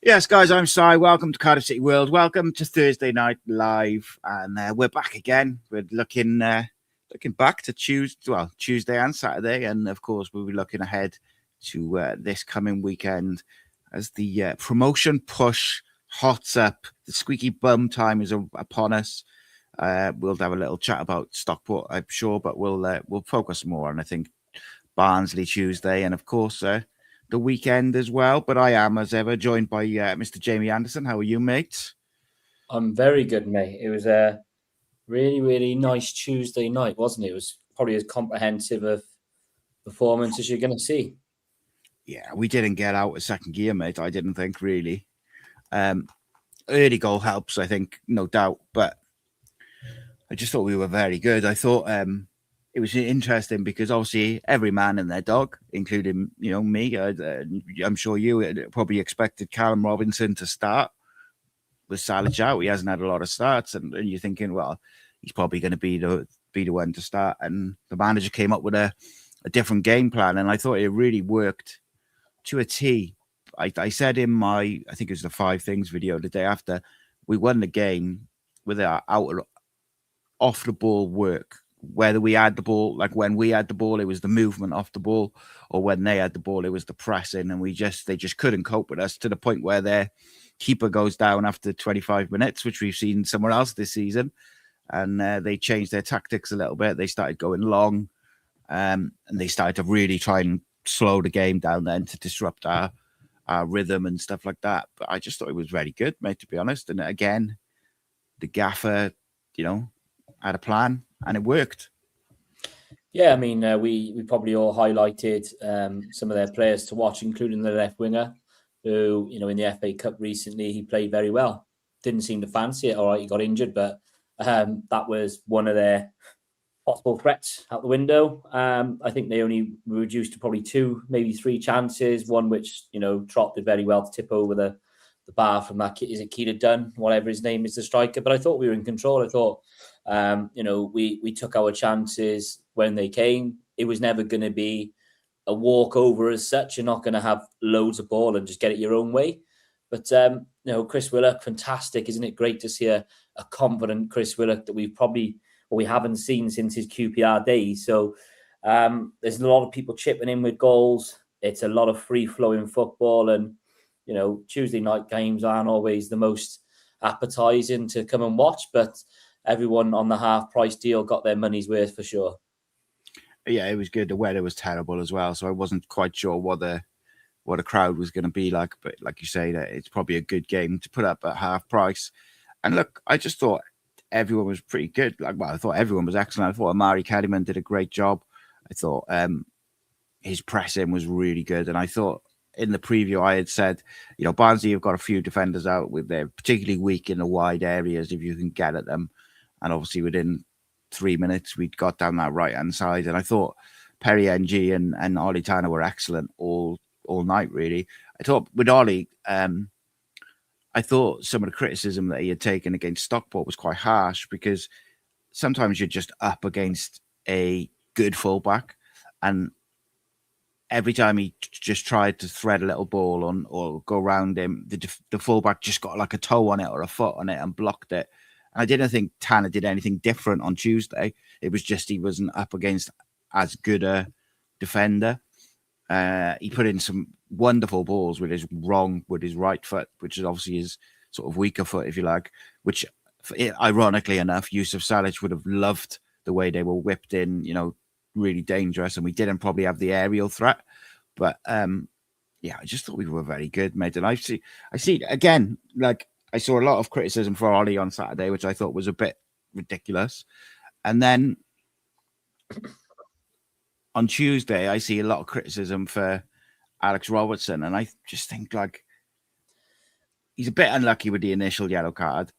Yes, guys, I'm Si. Welcome to Cardiff City World. Welcome to Thursday Night Live, and we're back again. We're looking back to Tuesday and Saturday, and of course, we'll be looking ahead to this coming weekend as the promotion push hots up. The squeaky bum time is upon us. We'll have a little chat about Stockport, I'm sure, but we'll focus more on, I think, Barnsley Tuesday, and of course, the weekend as well. But I am, as ever, joined by Mr. Jamie Anderson. How are you, mate? I'm very good, mate. It was a really, really nice Tuesday night, wasn't it? It was probably as comprehensive of performance as you're going to see. Yeah, we didn't get out of second gear, mate. I didn't think, really. Early goal helps, I think, no doubt. But I just thought we were very good. I thought it was interesting because obviously every man and their dog, including, me, I'm sure you probably expected Callum Robinson to start with Salage out. He hasn't had a lot of starts, and you're thinking, well, he's probably going to be the one to start. And the manager came up with a different game plan, and I thought it really worked to a T. I said in I think it was the 5 Things video the day after, we won the game with our off the ball work. Whether we had the ball, like when we had the ball, it was the movement off the ball, or when they had the ball, it was the pressing, and they just couldn't cope with us to the point where their keeper goes down after 25 minutes, which we've seen somewhere else this season. And they changed their tactics a little bit. They started going long, and they started to really try and slow the game down then to disrupt our rhythm and stuff like that. But I just thought it was very good, mate, to be honest. And again, the gaffer, had a plan, and it worked. Yeah, I mean, we probably all highlighted some of their players to watch, including the left winger, who, in the FA Cup recently, he played very well. Didn't seem to fancy it. All right, he got injured, but that was one of their possible threats out the window. I think they only reduced to probably 2, maybe 3 chances. One which, Trott did very well to tip over the bar from that. Is it Keita Dunn, whatever his name is, the striker? But I thought we were in control. I thought, we took our chances when they came. It was never going to be a walkover as such. You're not going to have loads of ball and just get it your own way. But, Chris Willock, fantastic. Isn't it great to see a confident Chris Willock that we haven't seen since his QPR days? So there's a lot of people chipping in with goals. It's a lot of free-flowing football. And, Tuesday night games aren't always the most appetizing to come and watch, but everyone on the half-price deal got their money's worth for sure. Yeah, it was good. The weather was terrible as well, so I wasn't quite sure what a crowd was going to be like. But like you say, that it's probably a good game to put up at half price. And look, I just thought everyone was pretty good. I thought everyone was excellent. I thought Amari Kadiman did a great job. I thought his pressing was really good, and I thought in the preview I had said, Barnsley have got a few defenders out with their particularly weak in the wide areas if you can get at them. And obviously within 3 minutes, we'd got down that right-hand side. And I thought Perry NG and Ollie Tanner were excellent all night, really. I thought with Ollie, I thought some of the criticism that he had taken against Stockport was quite harsh, because sometimes you're just up against a good fullback, and every time he just tried to thread a little ball on or go around him, the fullback just got like a toe on it or a foot on it and blocked it. I didn't think Tanner did anything different on Tuesday. It was just he wasn't up against as good a defender. He put in some wonderful balls with his right foot, which is obviously his sort of weaker foot, if you like, which, ironically enough, Yusuf Salic would have loved the way they were whipped in, really dangerous, and we didn't probably have the aerial threat. But, I just thought we were very good, mate. And I see again, I saw a lot of criticism for Ollie on Saturday, which I thought was a bit ridiculous. And then on Tuesday, I see a lot of criticism for Alex Robertson. And I just think, he's a bit unlucky with the initial yellow card.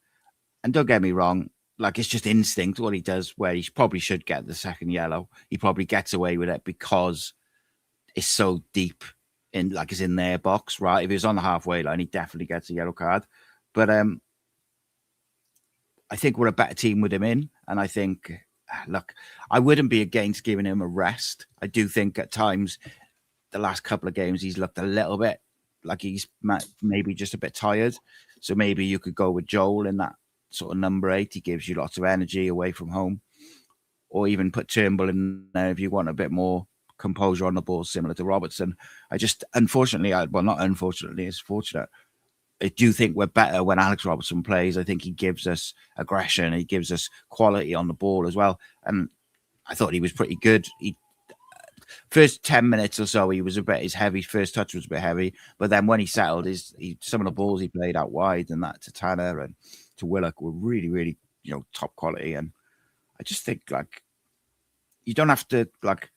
And don't get me wrong, it's just instinct what he does, where he probably should get the second yellow. He probably gets away with it because it's so deep it's in their box, right? If he was on the halfway line, he definitely gets a yellow card. But I think we're a better team with him in. And I think, I wouldn't be against giving him a rest. I do think at times, the last couple of games, he's looked a little bit like he's maybe just a bit tired. So maybe you could go with Joel in that sort of number 8. He gives you lots of energy away from home. Or even put Turnbull in there if you want a bit more composure on the ball, similar to Robertson. Unfortunately, not unfortunately, it's fortunate. I do think we're better when Alex Robertson plays. I think he gives us aggression. He gives us quality on the ball as well. And I thought he was pretty good. First 10 minutes or so, he was his heavy first touch was a bit heavy. But then when he settled, some of the balls he played out wide and that to Tanner and to Willock were really, really, top quality. And I just think, like, you don't have to, like,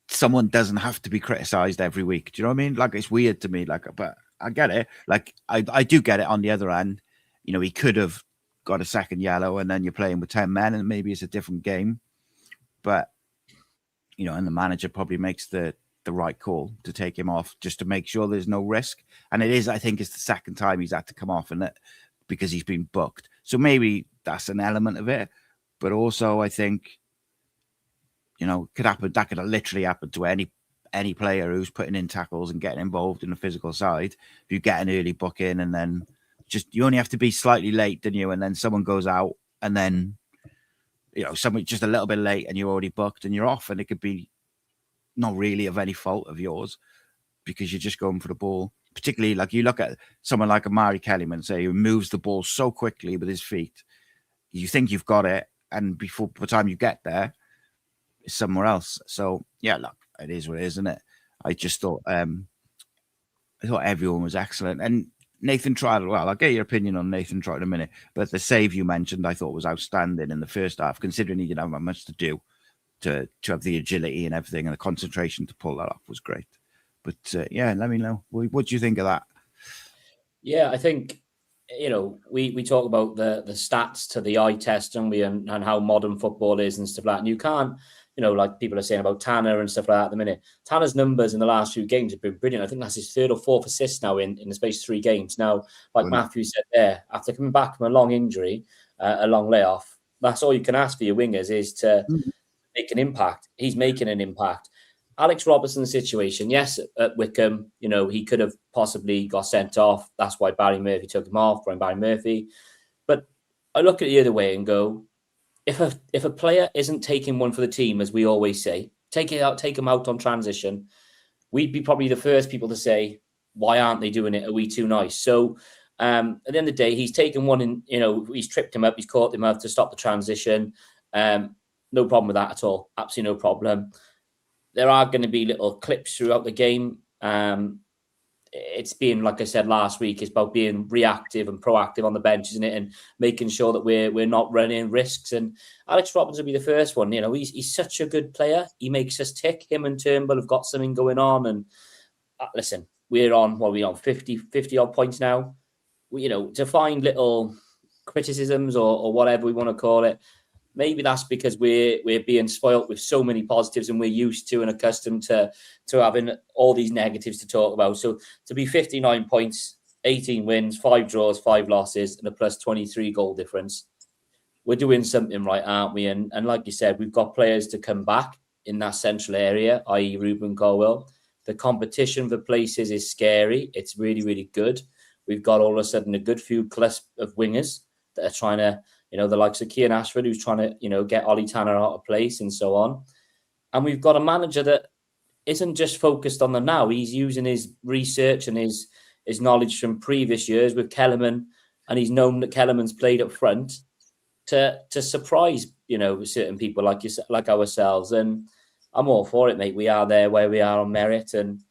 someone doesn't have to be criticized every week. Do you know what I mean? Like, it's weird to me, like, but I get it. Like, I do get it on the other end. He could have got a second yellow and then you're playing with 10 men and maybe it's a different game. But, and the manager probably makes the right call to take him off just to make sure there's no risk. And I think it's the second time he's had to come off and that because he's been booked. So maybe that's an element of it. But also, I think, could happen. That could literally happen to any player who's putting in tackles and getting involved in the physical side. If you get an early booking and then you only have to be slightly late, don't you? And then someone goes out and then, someone just a little bit late and you're already booked and you're off. And it could be not really of any fault of yours because you're just going for the ball. Particularly, like, you look at someone like Amari Kellyman, say, who moves the ball so quickly with his feet. You think you've got it. And by the time you get there, it's somewhere else. So yeah, look, it is what it is, isn't it? I just thought I thought everyone was excellent. And Nathan Trott, well, I'll get your opinion on Nathan Trott in a minute, but the save you mentioned I thought was outstanding in the first half, considering he didn't have much to do to have the agility and everything, and the concentration to pull that off was great. But yeah, let me know. What do you think of that? Yeah, I think, we talk about the stats to the eye test, don't we, and how modern football is and stuff like that. And you can't, like people are saying about Tanner and stuff like that at the minute. Tanner's numbers in the last few games have been brilliant. I think that's his 3rd or 4th assist now in the space of 3 games. Now, like Matthew said there, after coming back from a long injury, a long layoff, that's all you can ask for your wingers is to make an impact. He's making an impact. Alex Robertson's situation, yes, at Wickham, he could have possibly got sent off. That's why Barry Murphy took him off, Barry Murphy. But I look at it the other way and go, if a player isn't taking one for the team, as we always say, take him out on transition, we'd be probably the first people to say, why aren't they doing it? Are we too nice? So at the end of the day, he's taken one and, he's tripped him up, he's caught him up to stop the transition. No problem with that at all. Absolutely no problem. There are going to be little clips throughout the game. It's being, like I said last week, it's about being reactive and proactive on the bench, isn't it? And making sure that we're not running risks. And Alex Roberts will be the first one. He's such a good player. He makes us tick. Him and Turnbull have got something going on. And listen, we're on 50 odd points now. To find little criticisms or whatever we want to call it, maybe that's because we're being spoilt with so many positives and we're used to and accustomed to having all these negatives to talk about. So to be 59 points, 18 wins, 5 draws, 5 losses, and a plus 23 goal difference, we're doing something right, aren't we? And like you said, we've got players to come back in that central area, i.e. Ruben Colwell. The competition for places is scary. It's really, really good. We've got all of a sudden a good few clasp of wingers that are trying to, the likes of Kean Ashford, who's trying to, get Ollie Tanner out of place and so on. And we've got a manager that isn't just focused on the now. He's using his research and his knowledge from previous years with Kellerman, and he's known that Kellerman's played up front to surprise, certain people like ourselves. And I'm all for it, mate. We are there where we are on merit, and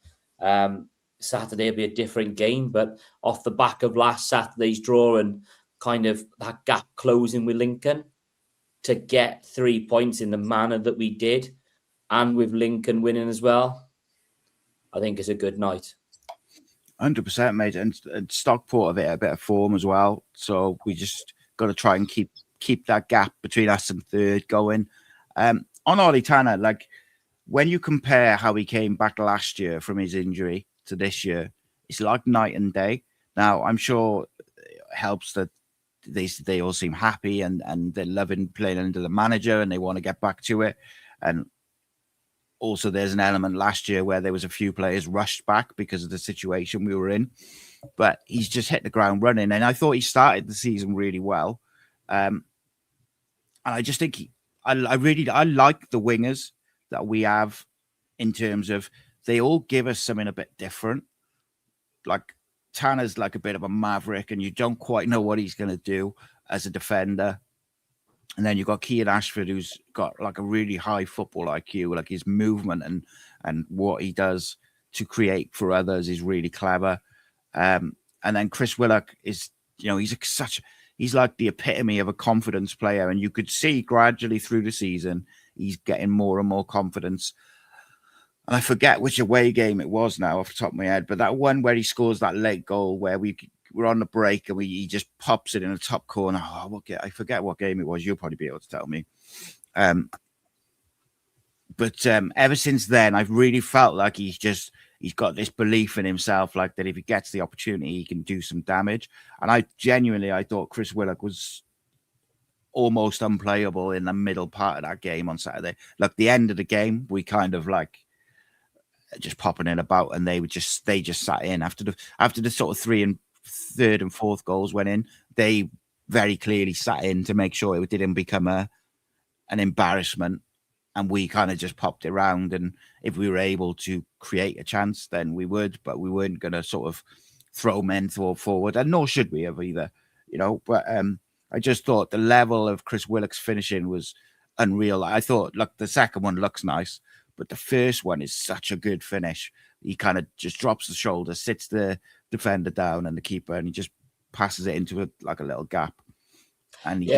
Saturday will be a different game. But off the back of last Saturday's draw and kind of that gap closing with Lincoln, to get 3 points in the manner that we did, and with Lincoln winning as well, I think it's a good night. 100%, mate. And Stockport have hit a bit of form as well. So we just got to try and keep that gap between us and third going. On Ollie Tanner, like, when you compare how he came back last year from his injury to this year, it's like night and day. Now, I'm sure it helps that they all seem happy and they're loving playing under the manager and they want to get back to it. And also there's an element last year where there was a few players rushed back because of the situation we were in. But he's just hit the ground running, and I thought he started the season really well. And I just think I like the wingers that we have in terms of they all give us something a bit different. Like Tanner's like a bit of a maverick, and you don't quite know what he's going to do as a defender. And then you've got Kean Ashford, who's got like a really high football IQ, like his movement and what he does to create for others is really clever. And then Chris Willock is, he's like the epitome of a confidence player. And you could see gradually through the season, he's getting more and more confidence. And I forget which away game it was now off the top of my head, but that one where he scores that late goal where we're on the break and he just pops it in the top corner. I forget what game it was. You'll probably be able to tell me. But ever since then, I've really felt like he's got this belief in himself, like that if he gets the opportunity, he can do some damage. And I thought Chris Willock was almost unplayable in the middle part of that game on Saturday. Like the end of the game, we kind of like just popping in about, and they just sat in after the sort of third and fourth goals went in. They very clearly sat in to make sure it didn't become an embarrassment. And we kind of just popped it around. And if we were able to create a chance, then we would, but we weren't going to sort of throw men forward, and nor should we have either, But I just thought the level of Chris Willock's finishing was unreal. I thought, look, the second one looks nice, but the first one is such a good finish. He kind of just drops the shoulder, sits the defender down and the keeper, and he just passes it into a little gap. And is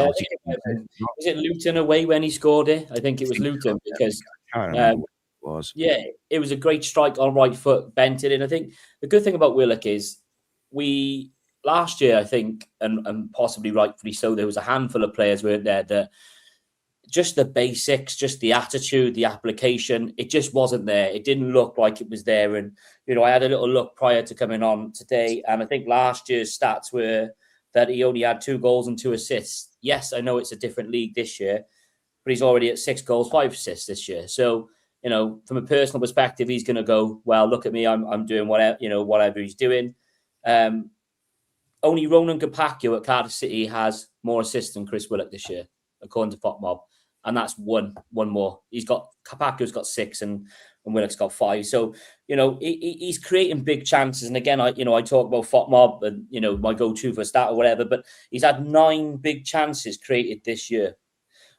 it Luton away when he scored it? I think it was Luton because it was. Yeah, it was a great strike on right foot, bent it in. I think the good thing about Willock is last year, I think, and possibly rightfully so, there was a handful of players weren't there that just the basics, just the attitude, the application, it just wasn't there. It didn't look like it was there. And, I had a little look prior to coming on today, and I think last year's stats were that he only had 2 goals and 2 assists. Yes, I know it's a different league this year, but he's already at 6 goals, 5 assists this year. So, from a personal perspective, he's going to go, well, look at me, I'm doing whatever he's doing. Only Ronan Capaccio at Cardiff City has more assists than Chris Willock this year, according to FotMob. And that's one more. Capaccio's got 6 and Willock's got 5. So, he's creating big chances. And again, I talk about FotMob and, my go-to for stat or whatever, but he's had 9 big chances created this year.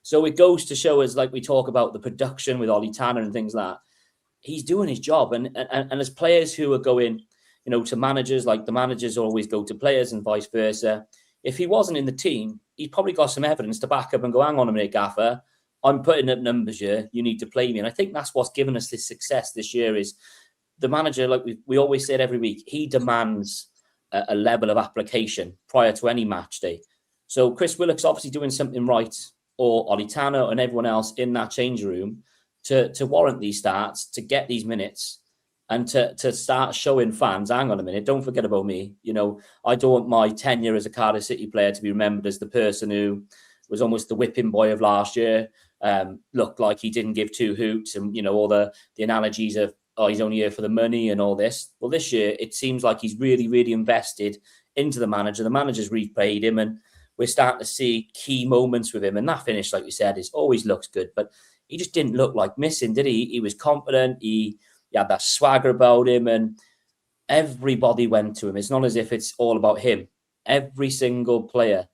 So it goes to show us, like we talk about the production with Ollie Tanner and things like that, he's doing his job. And as players who are going, to managers, like the managers always go to players and vice versa. If he wasn't in the team, he's probably got some evidence to back up and go, hang on a minute, Gaffer, I'm putting up numbers here. You need to play me. And I think that's what's given us this success this year is the manager, like we always said every week, he demands a level of application prior to any match day. So Chris Willock's obviously doing something right, or Ollie Tanner and everyone else in that change room to warrant these starts, to get these minutes and to start showing fans, hang on a minute, don't forget about me. I don't want my tenure as a Cardiff City player to be remembered as the person who was almost the whipping boy of last year, looked like he didn't give 2 hoots and, all the analogies of, he's only here for the money and all this. Well, this year, it seems like he's really, really invested into the manager. The manager's repaid him, and we're starting to see key moments with him. And that finish, like you said, always looks good. But he just didn't look like missing, did he? He was confident. He had that swagger about him, and everybody went to him. It's not as if it's all about him. Every single player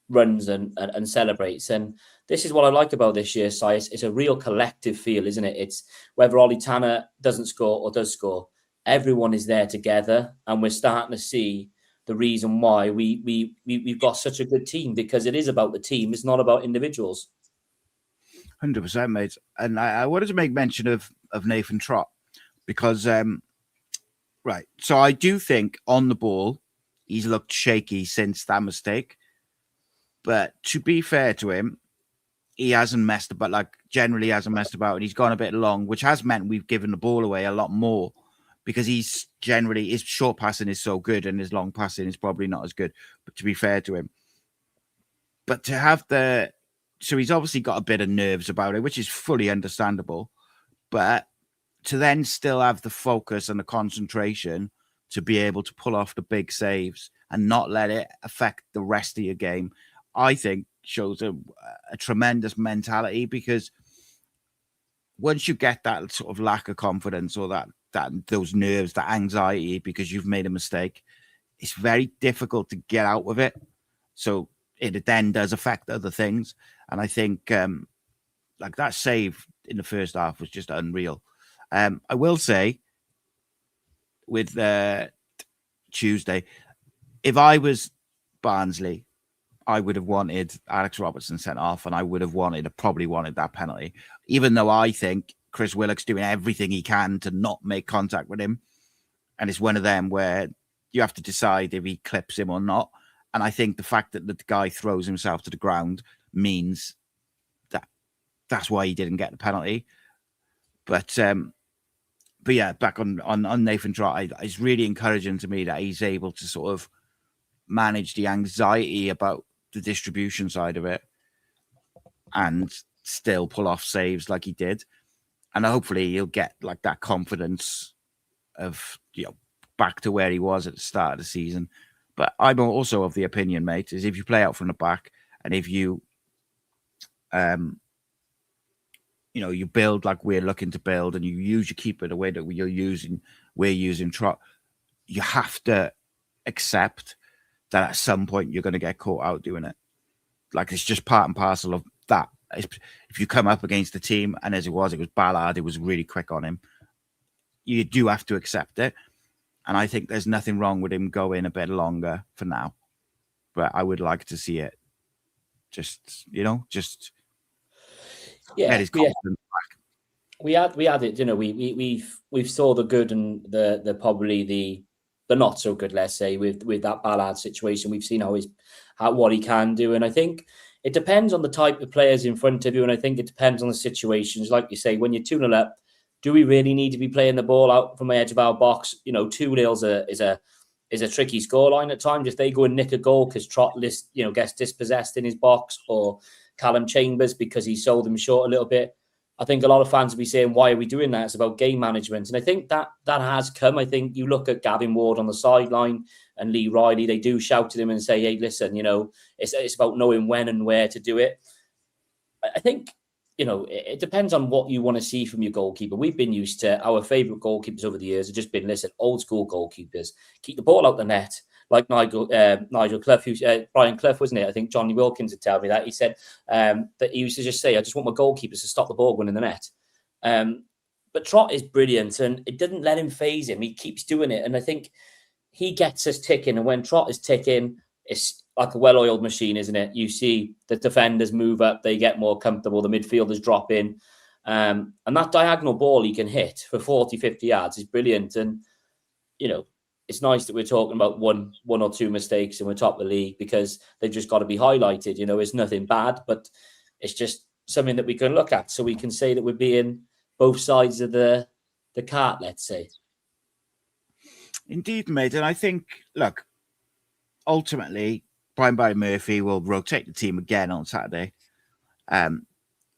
runs and celebrates. And this is what I like about this year, Si. It's a real collective feel, isn't it? It's whether Ollie Tanner doesn't score or does score, everyone is there together, and we're starting to see the reason why we've got such a good team, because it is about the team. It's not about individuals. 100%, mate. And I wanted to make mention of Nathan Trott because, right. So I do think on the ball, he's looked shaky since that mistake. But to be fair to him, he hasn't messed about, generally hasn't messed about, and he's gone a bit long, which has meant we've given the ball away a lot more because his short passing is so good and his long passing is probably not as good, but to be fair to him. But to have so he's obviously got a bit of nerves about it, which is fully understandable, but to then still have the focus and the concentration to be able to pull off the big saves and not let it affect the rest of your game, I think shows a tremendous mentality, because once you get that sort of lack of confidence or that those nerves, that anxiety because you've made a mistake, it's very difficult to get out of it. So it then does affect other things. And I think like that save in the first half was just unreal. I will say with Tuesday, if I was Barnsley, I would have wanted Alex Robertson sent off, and I would have probably wanted that penalty, even though I think Chris Willock's doing everything he can to not make contact with him. And it's one of them where you have to decide if he clips him or not. And I think the fact that the guy throws himself to the ground means that that's why he didn't get the penalty. But yeah, back on Nathan Trott, it's really encouraging to me that he's able to sort of manage the anxiety about the distribution side of it and still pull off saves like he did. And hopefully he'll get like that confidence of, back to where he was at the start of the season. But I'm also of the opinion, mate, is if you play out from the back and if you, you build like we're looking to build, and you use your keeper the way that we're using Trott, you have to accept that at some point you're going to get caught out doing it. Like, it's just part and parcel of that. If you come up against the team, and as it was Ballard, it was really quick on him, you do have to accept it. And I think there's nothing wrong with him going a bit longer for now. But I would like to see it just get his confidence back. We had it, we've saw the good and the probably the not so good, let's say, with that Ballard situation. We've seen what he can do, and I think it depends on the type of players in front of you, and I think it depends on the situations. Like you say, when you're 2-0 up, do we really need to be playing the ball out from the edge of our box? 2-0 is a tricky scoreline at times. If they go and nick a goal because Trott gets dispossessed in his box, or Callum Chambers because he sold them short a little bit, I think a lot of fans will be saying, why are we doing that? It's about game management. And I think that has come. I think you look at Gavin Ward on the sideline and Lee Riley, they do shout to him and say, hey, listen, it's about knowing when and where to do it. I think, it depends on what you want to see from your goalkeeper. We've been used to our favourite goalkeepers over the years have just been, listen, old school goalkeepers, keep the ball out the net, like Nigel Clough, Brian Clough, wasn't it? I think Johnny Wilkins had told me that. He said that he used to just say, I just want my goalkeepers to stop the ball going in the net. But Trott is brilliant, and it didn't let him phase him. He keeps doing it, and I think he gets us ticking. And when Trott is ticking, it's like a well-oiled machine, isn't it? You see the defenders move up, they get more comfortable, the midfielders drop in. And that diagonal ball he can hit for 40, 50 yards is brilliant. And, it's nice that we're talking about one or two mistakes and we're top of the league, because they've just got to be highlighted. It's nothing bad, but it's just something that we can look at so we can say that we're being both sides of the cart, let's say. Indeed, mate. And I think, look, ultimately, Brian Barry Murphy will rotate the team again on Saturday. And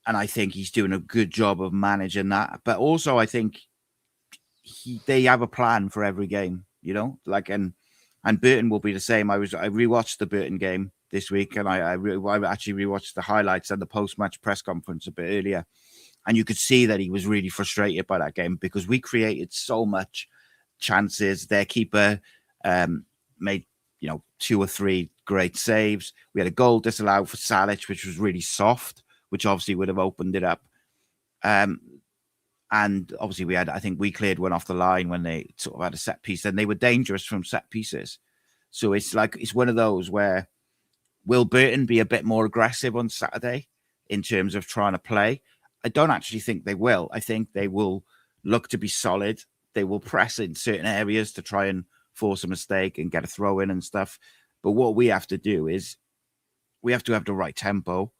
I think he's doing a good job of managing that. But also, I think they have a plan for every game, and Burton will be the same. I rewatched the Burton game this week, and I actually rewatched the highlights and the post-match press conference a bit earlier. And you could see that he was really frustrated by that game because we created so much chances. Their keeper made, 2 or 3 great saves. We had a goal disallowed for Salic, which was really soft, which obviously would have opened it up. And obviously I think we cleared one off the line when they sort of had a set piece, and they were dangerous from set pieces. So it's one of those where, will Burton be a bit more aggressive on Saturday in terms of trying to play? I don't actually think they will. I think they will look to be solid. They will press in certain areas to try and force a mistake and get a throw in and stuff. But what we have to do is we have to have the right tempo,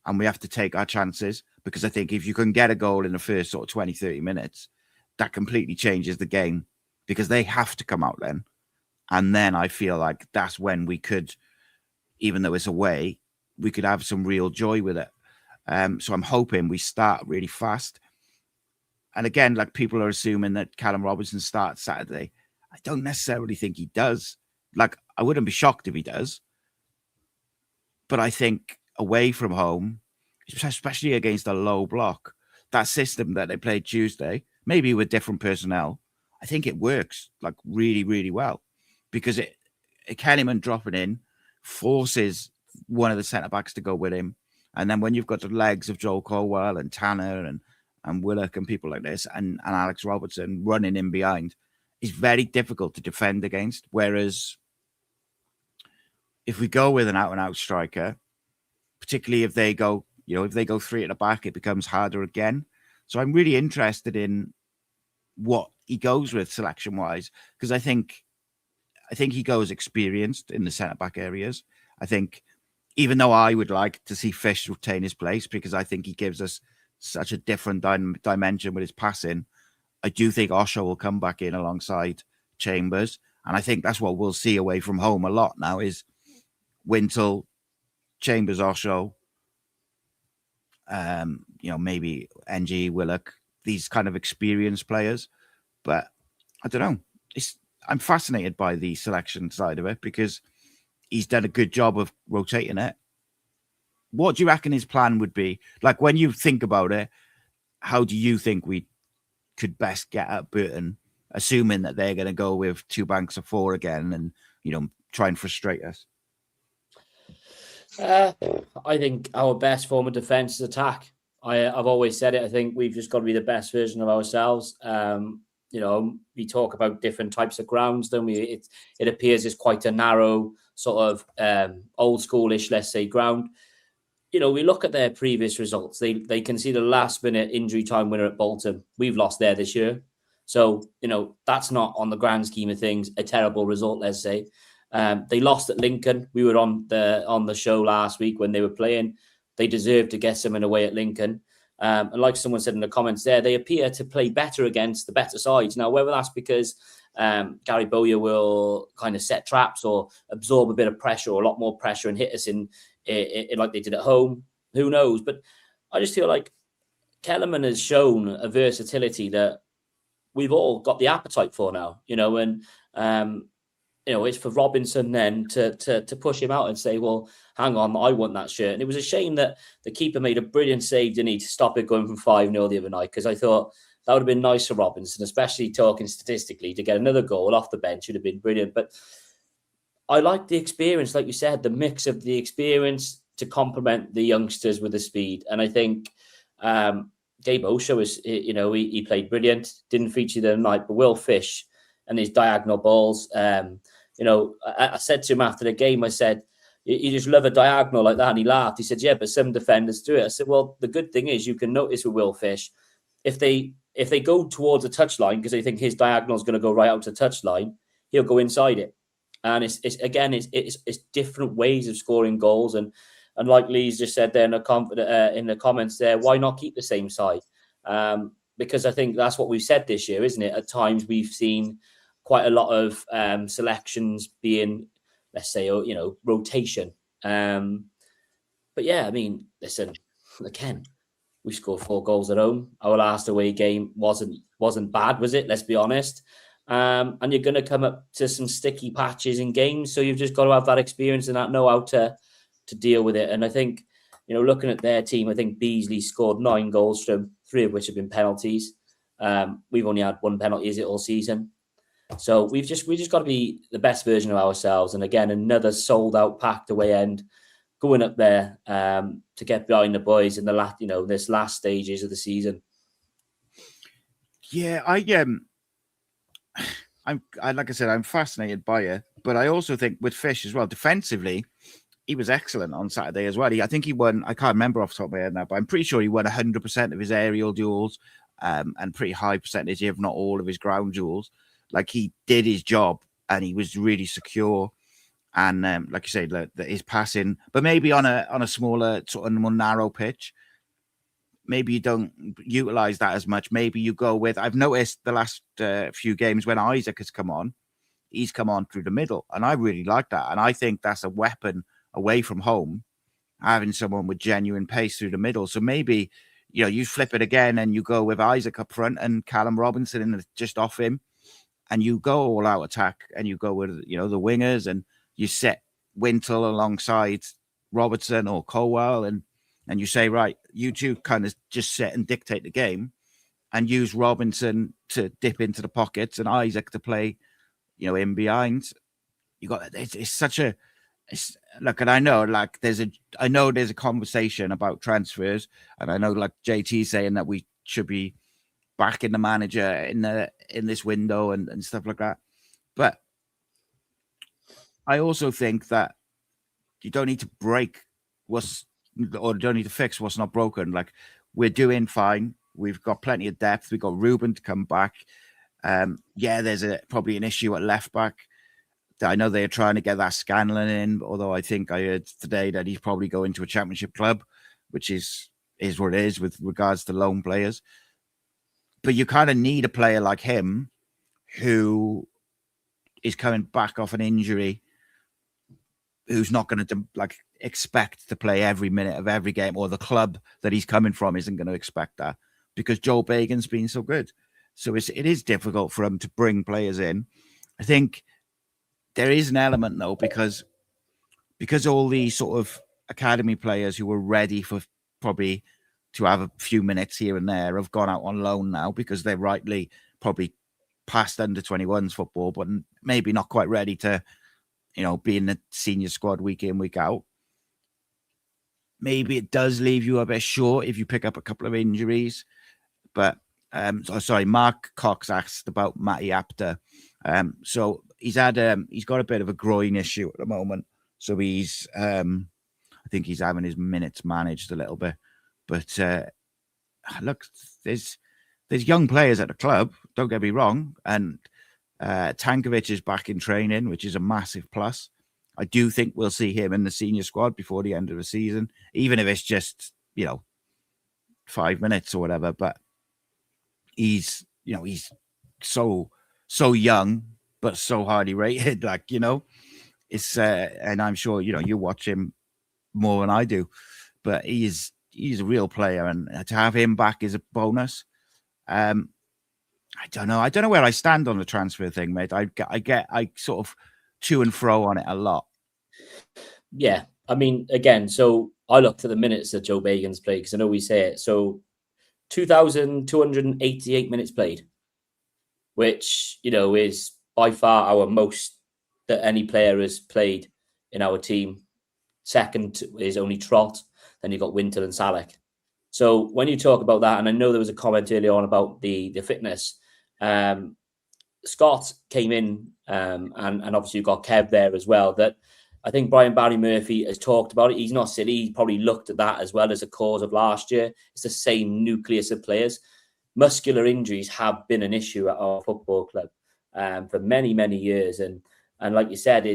and we have to take our chances, because I think if you can get a goal in the first sort of 20, 30 minutes, that completely changes the game, because they have to come out then. And then I feel like that's when we could, even though it's away, we could have some real joy with it. So I'm hoping we start really fast. And again, like people are assuming that Callum Robinson starts Saturday. I don't necessarily think he does. Like, I wouldn't be shocked if he does. But I think away from home, especially against a low block, that system that they played Tuesday, maybe with different personnel, I think it works like really, really well, because Kellyman dropping in forces one of the centre backs to go with him. And then when you've got the legs of Joel Colwell and Tanner and Willock and people like this and Alex Robertson running in behind, it's very difficult to defend against. Whereas if we go with an out-and-out striker, particularly if they go, if they go three at the back, it becomes harder again. So I'm really interested in what he goes with selection-wise, because I think he goes experienced in the centre-back areas. I think, even though I would like to see Fish retain his place, because I think he gives us such a different dimension with his passing, I do think Osho will come back in alongside Chambers. And I think that's what we'll see away from home a lot now is Wintle, Chambers, Osho, maybe NG, Willock, these kind of experienced players. But I don't know. I'm fascinated by the selection side of it because he's done a good job of rotating it. What do you reckon his plan would be? Like, when you think about it, how do you think we could best get at Burton, assuming that they're going to go with two banks of four again and, try and frustrate us? I think our best form of defense is attack. I've always said it. I think we've just got to be the best version of ourselves. We talk about different types of grounds, don't we? It appears it's quite a narrow sort of old schoolish, let's say, ground. We look at their previous results. They conceded a last minute injury time winner at Bolton. We've lost there this year. So, that's not, on the grand scheme of things, a terrible result, let's say. They lost at Lincoln. We were on the show last week when they were playing. They deserved to get someone away at Lincoln. And like someone said in the comments there, they appear to play better against the better sides. Now, whether that's because Gary Bowyer will kind of set traps or absorb a bit of pressure or a lot more pressure and hit us in like they did at home, who knows? But I just feel like Kellerman has shown a versatility that we've all got the appetite for now, and it's for Robinson then to push him out and say, well, hang on, I want that shirt. And it was a shame that the keeper made a brilliant save, didn't he, to stop it going from 5-0 the other night, because I thought that would have been nice for Robinson, especially talking statistically, to get another goal off the bench would have been brilliant. But I like the experience, like you said, the mix of the experience to complement the youngsters with the speed. And I think Gabe Osho he played brilliant, didn't feature the other night, but Will Fish and his diagonal balls. I said to him after the game, I said, you just love a diagonal like that. And he laughed. He said, yeah, but some defenders do it. I said, well, the good thing is you can notice with Will Fish, if they go towards a touchline because they think his diagonal is going to go right out to the touchline, he'll go inside it. And it's different ways of scoring goals. And like Lee's just said there in the comments there, why not keep the same side? Because I think that's what we've said this year, isn't it? At times we've seen quite a lot of selections being, let's say, rotation. But yeah, I mean, listen, again, we scored 4 goals at home. Our last away game wasn't bad, was it? Let's be honest. And you're going to come up to some sticky patches in games, so you've just got to have that experience and that know-how to deal with it. And I think, looking at their team, I think Beasley scored 9 goals from 3 of which have been penalties. We've only had 1 penalty, is it, all season? So we just got to be the best version of ourselves. And again, another sold-out, packed away end, going up there to get behind the boys in the this last stages of the season. Yeah, I'm like I said, I'm fascinated by it, but I also think with Fish as well, defensively, he was excellent on Saturday as well. I think he won, I can't remember off the top of my head now, but I'm pretty sure he won 100% of his aerial duels and pretty high percentage, if not all of his ground duels. Like, he did his job and he was really secure. And like you said, his passing, but maybe on a smaller, sort of more narrow pitch, maybe you don't utilize that as much. Maybe you go with, I've noticed the last few games when Isaac has come on, he's come on through the middle. And I really like that. And I think that's a weapon away from home, having someone with genuine pace through the middle. So maybe you flip it again and you go with Isaac up front and Callum Robinson in just off him, and you go all out attack and you go with, the wingers, and you set Wintle alongside Robertson or Colwell, and you say, right, you two kind of just sit and dictate the game and use Robinson to dip into the pockets and Isaac to play, in behind. It's such a, look, and I know there's a conversation about transfers, and I know JT saying that we should be backing the manager in this window and stuff like that. But I also think that you don't need to don't need to fix what's not broken. We're doing fine. We've got plenty of depth. We've got Ruben to come back. There's probably an issue at left back. I know they're trying to get that Scanlon in, although I think I heard today that he's probably going to a championship club, which is what it is with regards to loan players. But you kind of need a player like him who is coming back off an injury, who's not going to expect to play every minute of every game, or the club that he's coming from isn't going to expect that, because Joe Bagan's been so good. So it is difficult for him to bring players in. I think there is an element, though, because all these sort of academy players who were ready for probably to have a few minutes here and there have gone out on loan now, because they're rightly probably past under 21s football, but maybe not quite ready to, be in the senior squad week in, week out. Maybe it does leave you a bit short if you pick up a couple of injuries. But Mark Cox asked about Matty Apter. So he's got a bit of a groin issue at the moment. So he's I think he's having his minutes managed a little bit. But look, there's young players at the club, don't get me wrong, and Tankovic is back in training, which is a massive plus. I do think we'll see him in the senior squad before the end of the season, even if it's just 5 minutes or whatever. But he's so young but so highly rated, it's and I'm sure you watch him more than I do, but he's a real player, and to have him back is a bonus. I don't know where I stand on the transfer thing, mate. I sort of to and fro on it a lot. Yeah, I mean, again, so I looked at the minutes that Joe Bagan's played, because I know we say it. So 2,288 minutes played, which is by far our most that any player has played in our team. Second is only Trott. Then you've got Winter and Salek. So when you talk about that, and I know there was a comment earlier on about the fitness, Scott came in, and obviously you've got Kev there as well, that I think Barry Murphy has talked about it. He's not silly. He probably looked at that as well as a cause of last year. It's the same nucleus of players. Muscular injuries have been an issue at our football club for many, many years. And like you said,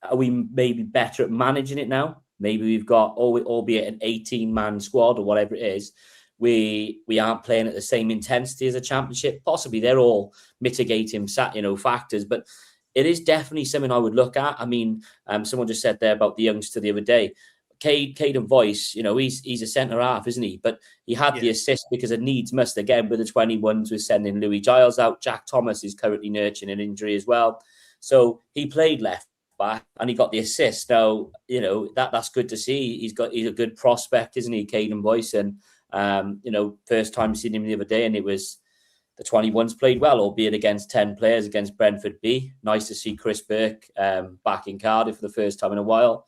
are we maybe better at managing it now? Maybe we've got, albeit an 18-man squad or whatever it is, we aren't playing at the same intensity as a championship. Possibly they're all mitigating factors, but it is definitely something I would look at. I mean, someone just said there about the youngster the other day, Caden Voice, he's a centre half, isn't he? But he had the assist because of needs must, again, with the 21s with sending Louis Giles out. Jack Thomas is currently nurturing an injury as well. So he played left back and he got the assist. Now, that's good to see. He's a good prospect, isn't he, Caden Voice? And, first time seeing him the other day, and it was the 21s played well, albeit against 10 players against Brentford B. Nice to see Chris Burke back in Cardiff for the first time in a while.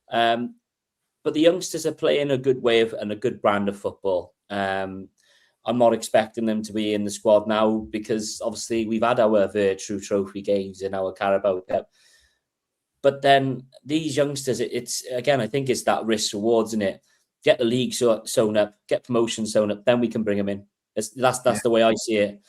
But the youngsters are playing a good way and a good brand of football. I'm not expecting them to be in the squad now because obviously we've had our Virtue Trophy games in our Carabao Cup. But then these youngsters, I think it's that risk rewards, isn't it? Get the league sewn up, get promotion sewn up, then we can bring them in. That's the way I see it.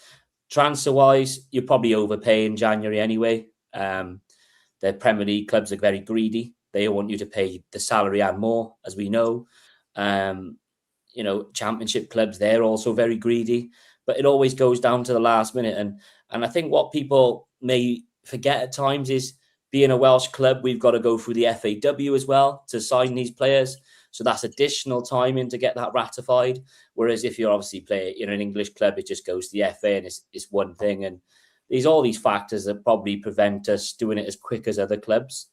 Transfer-wise, you're probably overpaying January anyway. The Premier League clubs are very greedy. They want you to pay the salary and more, as we know. Championship clubs, they're also very greedy. But it always goes down to the last minute. And I think what people may forget at times is being a Welsh club, we've got to go through the FAW as well to sign these players. So that's additional timing to get that ratified. Whereas if you're obviously in an English club, it just goes to the FA and it's one thing. And all these factors that probably prevent us doing it as quick as other clubs.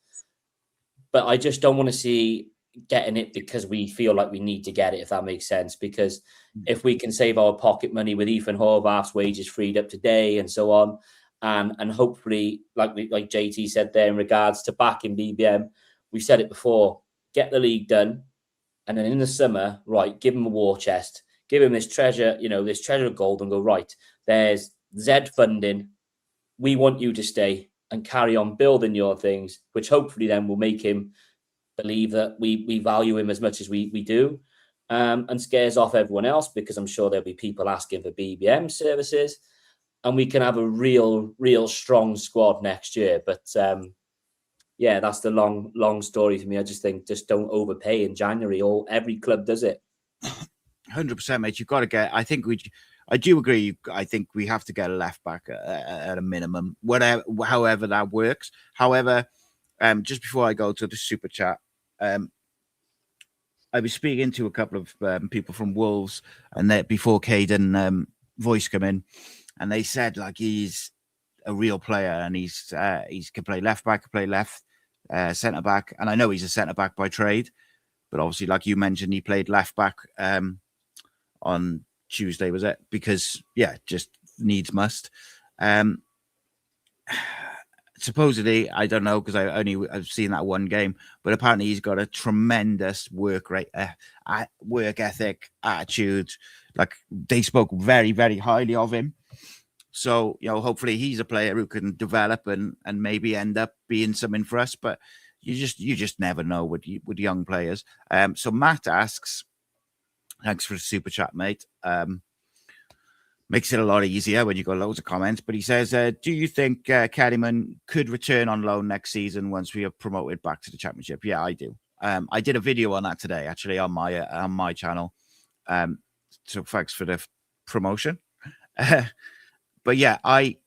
But I just don't want to see getting it because we feel like we need to get it, if that makes sense. Because if we can save our pocket money with Ethan Horvath's wages freed up today and so on, and hopefully, like JT said there in regards to backing BBM, we said it before, get the league done. And then in the summer, right, give him a war chest, give him this treasure, this treasure of gold and go, right, there's Z funding. We want you to stay and carry on building your things, which hopefully then will make him believe that we value him as much as we do, and scares off everyone else, because I'm sure there'll be people asking for BBM services, and we can have a real strong squad next year. But yeah, that's the long story for me. I just think don't overpay in January. Every club does it. 100%, mate. You've got to get. I do agree. I think we have to get a left back at a minimum, however that works. However, just before I go to the super chat, I was speaking to a couple of people from Wolves, and that before Caden voice come in, and they said like he's a real player, and he can play left back, can play left, centre back, and I know he's a centre back by trade, but obviously, like you mentioned, he played left back on Tuesday, was it? Because just needs must. Supposedly, I don't know, because I've seen that one game, but apparently he's got a tremendous work ethic, attitude. Like, they spoke very, very highly of him. So, hopefully he's a player who can develop and maybe end up being something for us. But you just never know with young players. So Matt asks, thanks for the super chat, mate. Makes it a lot easier when you got loads of comments. But he says, do you think Keddiman could return on loan next season once we are promoted back to the Championship? Yeah, I do. I did a video on that today, actually, on my channel. So thanks for the promotion. But yeah, I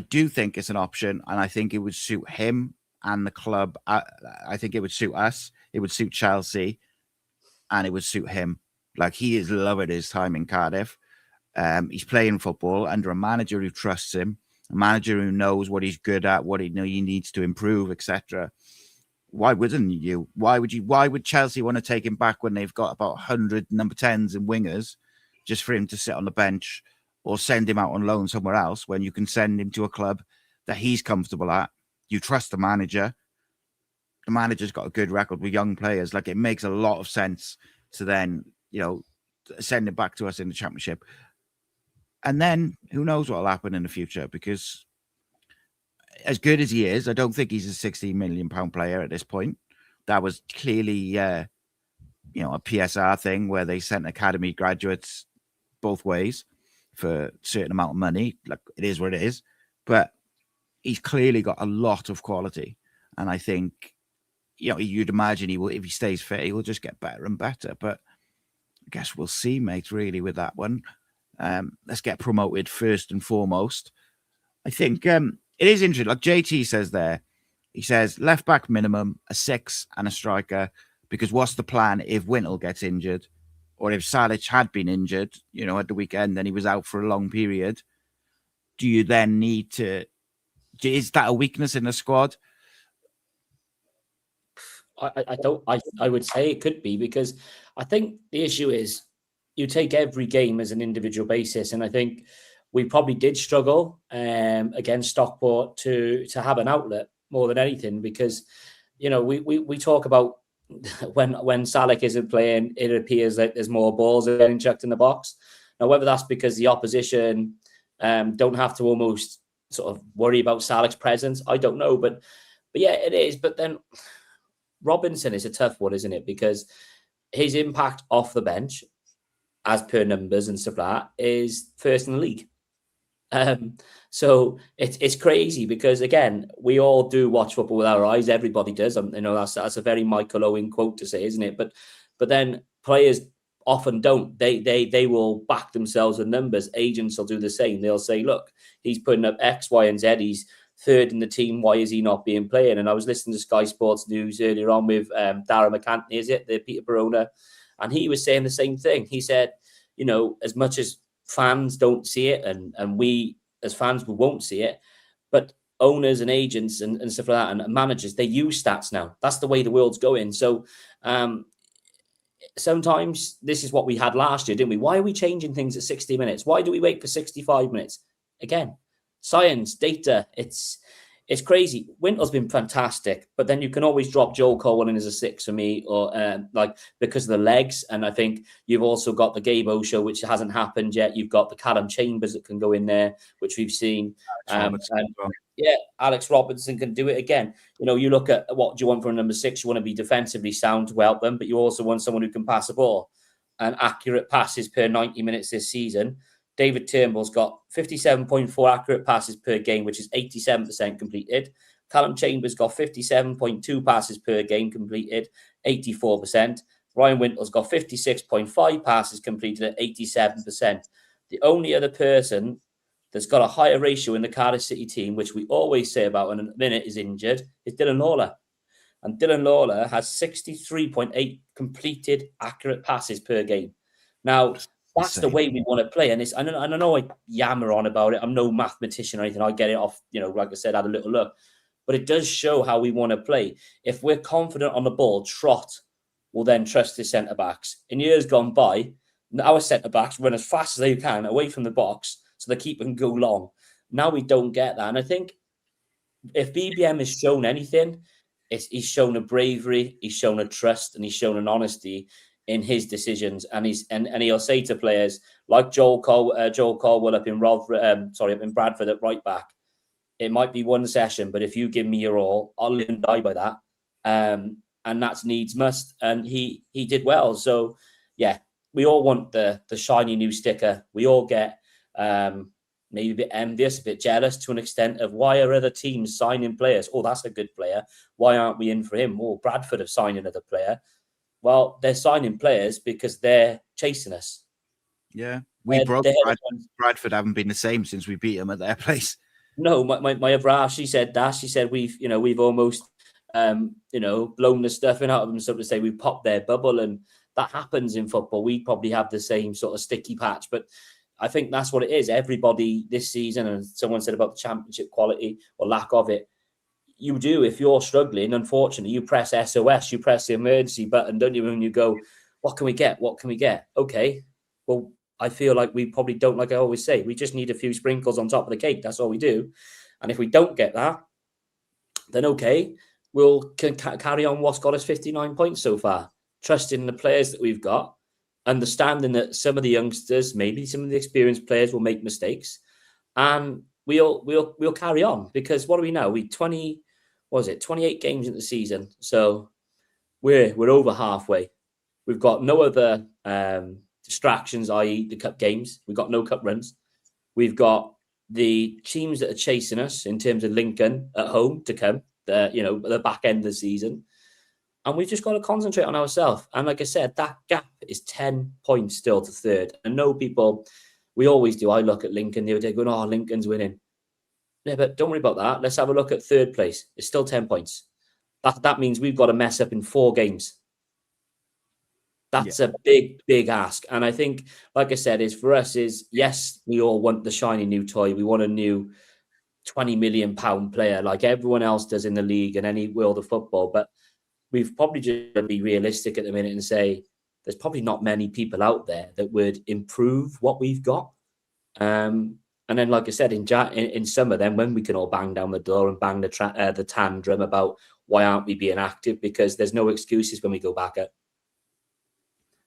do think it's an option, and I think it would suit him and the club. I think it would suit us. It would suit Chelsea, and it would suit him. Like, he is loving his time in Cardiff. He's playing football under a manager who trusts him, a manager who knows what he's good at, what he needs to improve, etc. Why wouldn't you? Why would Chelsea want to take him back when they've got about 100 number 10s and wingers just for him to sit on the bench, or send him out on loan somewhere else, when you can send him to a club that he's comfortable at? You trust the manager. The manager's got a good record with young players. Like, it makes a lot of sense to then, send him back to us in the Championship. And then who knows what will happen in the future, because as good as he is, I don't think he's a £16 million player at this point. That was clearly, a PSR thing where they sent academy graduates both ways for a certain amount of money. Like, it is what it is. But he's clearly got a lot of quality. And I think, you'd imagine he will, if he stays fit, he will just get better and better. But I guess we'll see, mate, really, with that one. Let's get promoted first and foremost. I think it is interesting. Like JT says there, he says left back minimum, a 6 and a striker, because what's the plan if Wintle gets injured, or if Salic had been injured, at the weekend, and he was out for a long period? Do you then need to? Is that a weakness in the squad? I would say it could be, because I think the issue is you take every game as an individual basis, and I think we probably did struggle against Stockport to have an outlet more than anything, because we talk about when Salic isn't playing, it appears that there's more balls getting chucked in the box. Now, whether that's because the opposition don't have to almost sort of worry about Salic's presence, I don't know, but yeah, it is. But then Robinson is a tough one, isn't it? Because his impact off the bench, as per numbers and stuff like that, is first in the league. So it's crazy, because again, we all do watch football with our eyes. Everybody does. That's a very Michael Owen quote to say, isn't it? But then players often don't. They will back themselves with numbers. Agents will do the same. They'll say, look, he's putting up X, Y, and Z. He's third in the team. Why is he not being playing? And I was listening to Sky Sports News earlier on with Darragh McCanty, is it, the Peterborough owner, and he was saying the same thing. He said, you know, as much as fans don't see it, and we as fans we won't see it, but owners and agents and stuff like that, and managers, they use stats now. That's the way the world's going. So sometimes this is what we had last year, didn't we? Why are we changing things at 60 minutes? Why do we wait for 65 minutes? Again, science, data, it's crazy. Winter's been fantastic, but then you can always drop Joel Colwell in as a 6 for me, or because of the legs. And I think you've also got the Gabo show, which hasn't happened yet. You've got the Callum Chambers that can go in there, which we've seen. Yeah, Alex Robertson can do it again. You know, you look at what do you want from a number 6? You want to be defensively sound to help them, but you also want someone who can pass the ball and accurate passes per 90 minutes this season. David Turnbull's got 57.4 accurate passes per game, which is 87% completed. Callum Chambers got 57.2 passes per game completed, 84%. Ryan Winter's got 56.5 passes completed at 87%. The only other person that's got a higher ratio in the Cardiff City team, which we always say about when a minute is injured, is Dylan Lawler. And Dylan Lawler has 63.8 completed accurate passes per game. Now, that's the way we want to play. And I know I yammer on about it. I'm no mathematician or anything. I get it off, you know, like I said, had a little look. But it does show how we want to play. If we're confident on the ball, Trott will then trust his centre-backs. In years gone by, our centre-backs run as fast as they can away from the box so the keeper can go long. Now we don't get that. And I think if BBM has shown anything, he's shown a bravery, he's shown a trust, and he's shown an honesty in his decisions. And he'll say to players like Joel Colwell up in Bradford at right back, it might be one session, but if you give me your all, I'll live and die by that. And that's needs must. And he did well. So yeah, we all want the shiny new sticker. We all get maybe a bit envious, a bit jealous to an extent of why are other teams signing players? Oh, that's a good player. Why aren't we in for him? Oh, Bradford have signed another player. Well, they're signing players because they're chasing us. Yeah. Bradford haven't been the same since we beat them at their place. No, my other she said that. She said we've almost blown the stuffing out of them, so to say. We popped their bubble, and that happens in football. We probably have the same sort of sticky patch, but I think that's what it is. Everybody this season, and someone said about the championship quality or lack of it, you do. If you're struggling, unfortunately, you press SOS, you press the emergency button, don't you? And you go, what can we get? What can we get? Okay, well, I feel like we probably don't, like I always say, we just need a few sprinkles on top of the cake. That's all we do. And if we don't get that, then okay, we'll carry on what's got us 59 points so far, trusting the players that we've got, understanding that some of the youngsters, maybe some of the experienced players will make mistakes, and we'll carry on. Because what do we know? 28 games in the season, so we're over halfway. We've got no other distractions, i.e. the cup games. We've got no cup runs. We've got the teams that are chasing us in terms of Lincoln at home to come, the back end of the season. And we've just got to concentrate on ourselves. And like I said, that gap is 10 points still to third. And no people, we always do. I look at Lincoln the other day going, oh, Lincoln's winning. Yeah, but don't worry about that. Let's have a look at third place. It's still 10 points. That means we've got to mess up in 4 games. That's a big, big ask. And I think, like I said, for us, yes, we all want the shiny new toy. We want a new £20 million player like everyone else does in the league and any world of football. But we've probably just got to be realistic at the minute and say there's probably not many people out there that would improve what we've got. And then, like I said, in summer, then when we can all bang down the door and bang the tantrum about why aren't we being active, because there's no excuses when we go back at.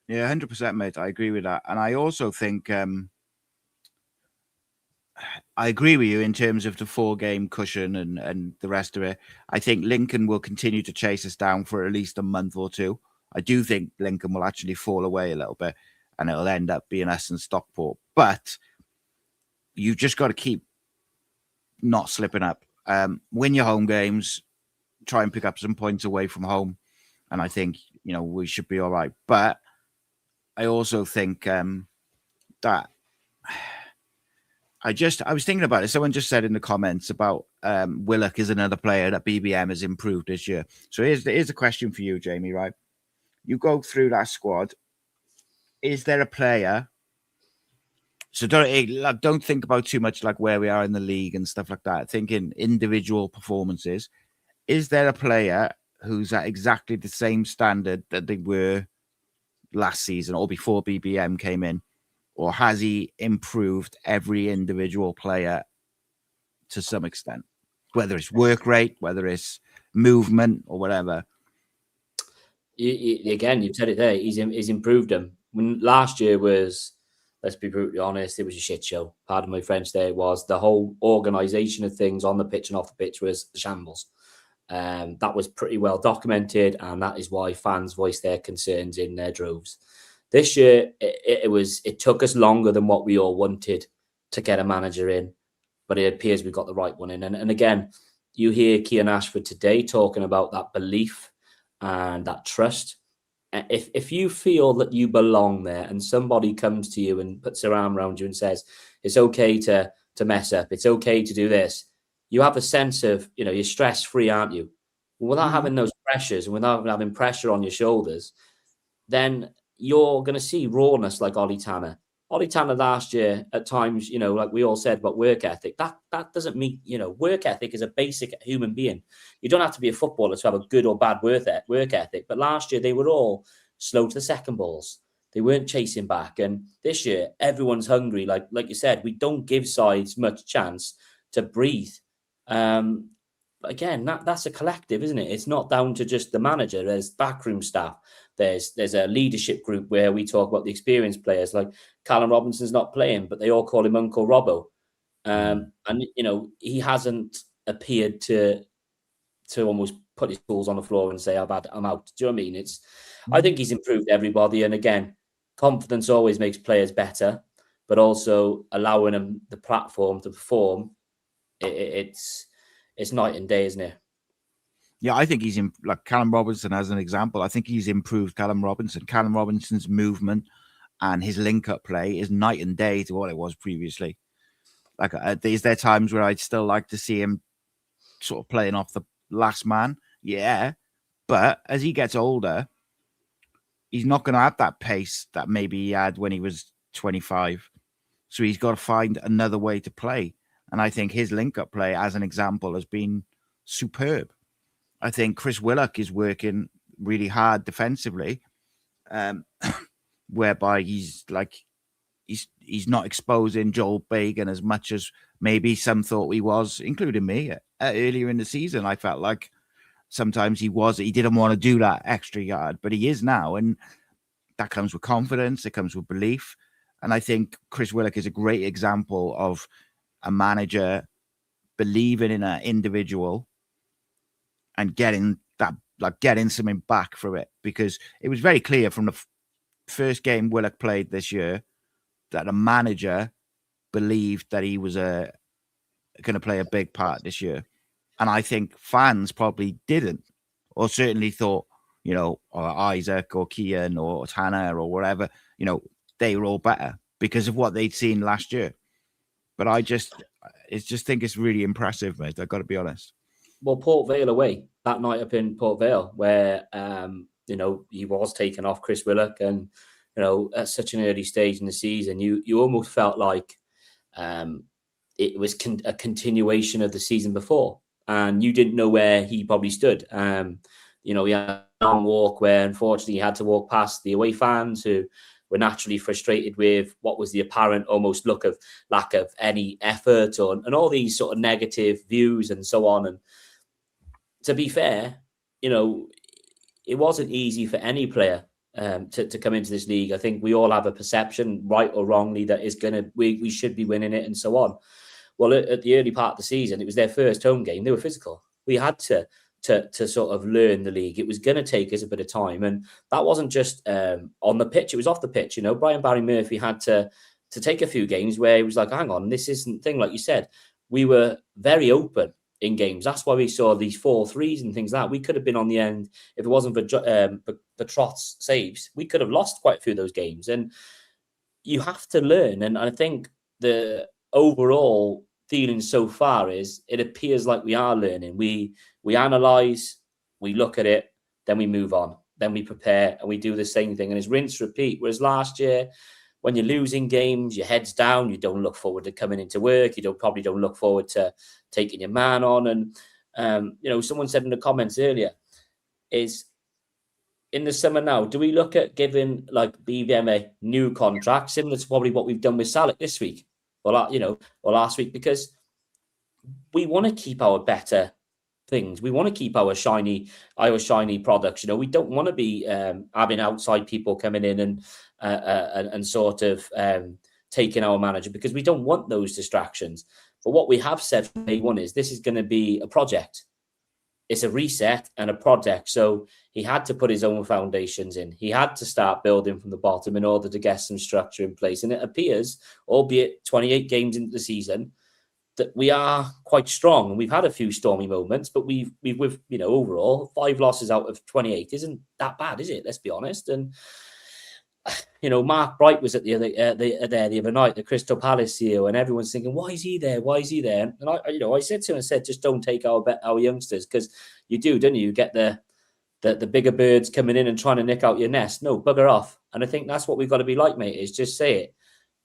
Yeah, 100%, mate. I agree with that. And I also think I agree with you in terms of the 4-game cushion and the rest of it. I think Lincoln will continue to chase us down for at least a month or two. I do think Lincoln will actually fall away a little bit and it'll end up being us and Stockport. But you've just got to keep not slipping up. Win your home games, try and pick up some points away from home. And I think, we should be all right. But I also think that I was thinking about it. Someone just said in the comments about Willock is another player that BBM has improved this year. So here's a question for you, Jamie, right? You go through that squad. Is there a player? So don't think about too much like where we are in the league and stuff like that. Think in individual performances. Is there a player who's at exactly the same standard that they were last season or before BBM came in? Or has he improved every individual player to some extent? Whether it's work rate, whether it's movement or whatever. Again, you've said it there. He's improved them. When last year was, let's be brutally honest, it was a shit show. Pardon my French there. It was the whole organisation of things on the pitch and off the pitch was the shambles. That was pretty well documented, and that is why fans voiced their concerns in their droves. This year, it took us longer than what we all wanted to get a manager in, but it appears we got the right one in. And again, you hear Kean Ashford today talking about that belief and that trust. If you feel that you belong there and somebody comes to you and puts their arm around you and says, it's okay to mess up, it's okay to do this, you have a sense of, you're stress-free, aren't you? Without having those pressures and without having pressure on your shoulders, then you're going to see rawness like Ollie Tanner. Ollie Tanner last year, at times, like we all said about work ethic, that doesn't mean, work ethic is a basic human being. You don't have to be a footballer to have a good or bad work ethic. But last year, they were all slow to the second balls. They weren't chasing back. And this year, everyone's hungry. Like you said, we don't give sides much chance to breathe. But again, that's a collective, isn't it? It's not down to just the manager. There's backroom staff. There's a leadership group where we talk about the experienced players. Like Callum Robinson's not playing, but they all call him Uncle Robbo. And he hasn't appeared to almost put his tools on the floor and say, I'm out. Do you know what I mean? I think he's improved everybody. And again, confidence always makes players better, but also allowing them the platform to perform. It's night and day, isn't it? Yeah, I think he's in, like Callum Robinson as an example. I think he's improved Callum Robinson. Callum Robinson's movement and his link-up play is night and day to what it was previously. Like, is there times where I'd still like to see him sort of playing off the last man? Yeah, but as he gets older, he's not going to have that pace that maybe he had when he was 25. So he's got to find another way to play. And I think his link-up play, as an example, has been superb. I think Chris Willock is working really hard defensively, whereby he's not exposing Joel Bagan as much as maybe some thought he was, including me. Earlier in the season, I felt like sometimes he didn't want to do that extra yard, but he is now. And that comes with confidence. It comes with belief. And I think Chris Willock is a great example of a manager believing in an individual and getting something back for it, because it was very clear from the first game Willock played this year that the manager believed that he was going to play a big part this year. And I think fans probably didn't, or certainly thought, or Isaac or Kean or Tanner or whatever, they were all better because of what they'd seen last year. But I just think it's really impressive, mate. I've got to be honest. Well, Port Vale away that night up in Port Vale, where he was taken off Chris Willock, and at such an early stage in the season, you almost felt like it was a continuation of the season before, and you didn't know where he probably stood. He had a long walk where, unfortunately, he had to walk past the away fans who were naturally frustrated with what was the apparent almost look of lack of any effort and all these sort of negative views and so on. And to be fair, it wasn't easy for any player to come into this league. I think we all have a perception, right or wrongly, that we should be winning it and so on. Well, at the early part of the season, it was their first home game. They were physical. We had to sort of learn the league. It was going to take us a bit of time, and that wasn't just on the pitch. It was off the pitch. Brian Barry Murphy had to take a few games where he was like, hang on, this isn't thing. Like you said, we were very open in games. That's why we saw these 4-3s and things like that. We could have been on the end if it wasn't for Trott's saves. We could have lost quite a few of those games, and you have to learn. And I think the overall feeling so far is it appears like we are learning. We analyze, we look at it, then we move on, then we prepare, and we do the same thing. And it's rinse, repeat. Whereas last year, when you're losing games, your head's down, you don't look forward to coming into work, you probably don't look forward to taking your man on. And someone said in the comments earlier, is in the summer now, do we look at giving like BVM a new contract, similar to probably what we've done with Salek this week, or last week, because we want to keep our better things. We want to keep our shiny products. We don't want to be having outside people coming in and sort of taking our manager, because we don't want those distractions. But what we have said from day one is this is going to be a project. It's a reset and a project. So he had to put his own foundations in. He had to start building from the bottom in order to get some structure in place. And it appears, albeit 28 games into the season, that we are quite strong. And we've had a few stormy moments, but we've overall 5 losses out of 28 isn't that bad, is it? Let's be honest. And Mark Bright was at the other night, the Crystal Palace CEO, and everyone's thinking, why is he there? Why is he there? And I said to him, just don't take our youngsters, because you do, don't you? You get the bigger birds coming in and trying to nick out your nest. No, bugger off. And I think that's what we've got to be like, mate, is just say it.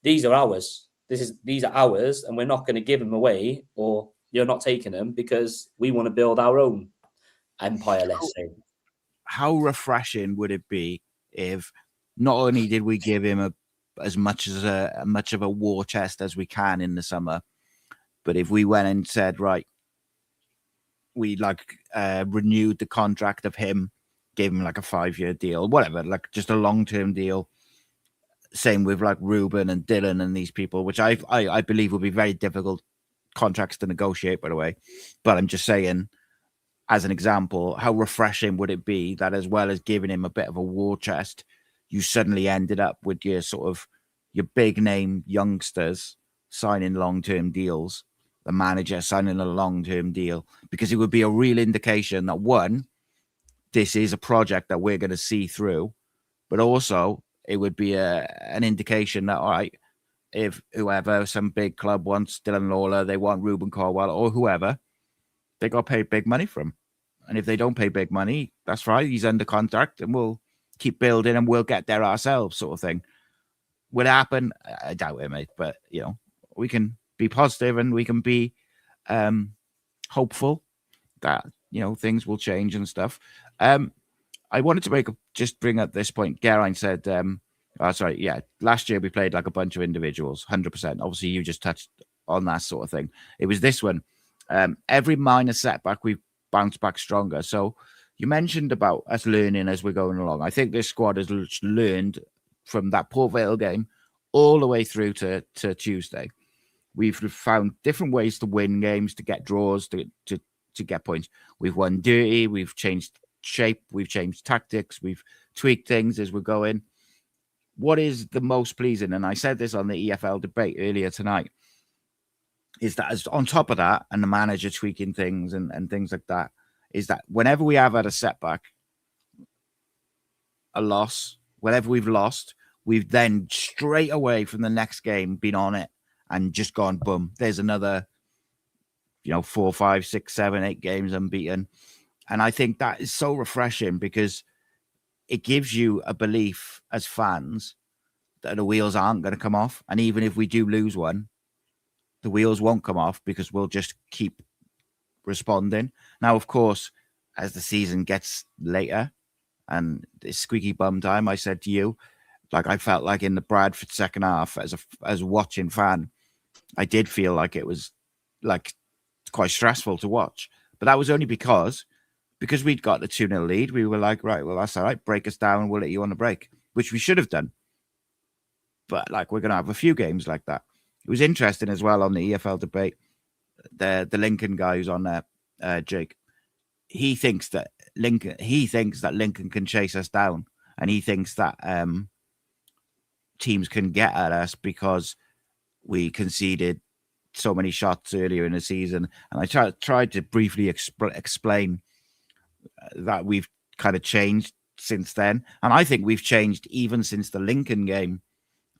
These are ours. These are ours, and we're not going to give them away, or you're not taking them, because we want to build our own empire, let's say. How refreshing would it be if not only did we give him as much of a war chest as we can in the summer, but if we went and said, right, we renewed the contract of him, gave him like a 5-year deal, whatever, like just a long-term deal. Same with like Ruben and Dylan and these people, which I believe will be very difficult contracts to negotiate, by the way. But I'm just saying, as an example, how refreshing would it be that as well as giving him a bit of a war chest, you suddenly ended up with your big name youngsters signing long-term deals, the manager signing a long-term deal, because it would be a real indication that, one, this is a project that we're going to see through, but also it would be an indication that, all right, if some big club wants Dylan Lawler, they want Ruben Caldwell or whoever, they got to pay big money for him. And if they don't pay big money, that's right, he's under contract and we'll keep building and we'll get there ourselves, sort of thing. Will it happen? I doubt it, mate. But, we can be positive and we can be hopeful that, things will change and stuff. I wanted to bring up this point. Geraint said, last year we played like a bunch of individuals, 100%. Obviously, you just touched on that sort of thing. It was this one. Every minor setback, we've bounced back stronger. So you mentioned about us learning as we're going along. I think this squad has learned from that Port Vale game all the way through to Tuesday. We've found different ways to win games, to get draws, to get points. We've won dirty. We've changed shape. We've changed tactics. We've tweaked things as we're going. What is the most pleasing, and I said this on the EFL debate earlier tonight, is that as on top of that, and the manager tweaking things and things like that, is that whenever we have had a setback, a loss, whenever we've lost, we've then straight away from the next game been on it and just gone, boom, there's another, 4, 5, 6, 7, 8 games unbeaten. And I think that is so refreshing because it gives you a belief as fans that the wheels aren't going to come off. And even if we do lose one, the wheels won't come off because we'll just keep responding. Now, of course, as the season gets later and it's squeaky bum time, I said to you, like I felt like in the Bradford second half as a watching fan, I did feel like it was like quite stressful to watch. But that was only because we'd got the 2-0 lead. We were like, right, well, that's all right. Break us down and we'll let you on the break, which we should have done. But like, we're going to have a few games like that. It was interesting as well on the EFL debate. The Lincoln guy who's on there, Jake, he thinks that Lincoln can chase us down, and he thinks that teams can get at us because we conceded so many shots earlier in the season. And I tried to briefly explain that we've kind of changed since then, and I think we've changed even since the Lincoln game.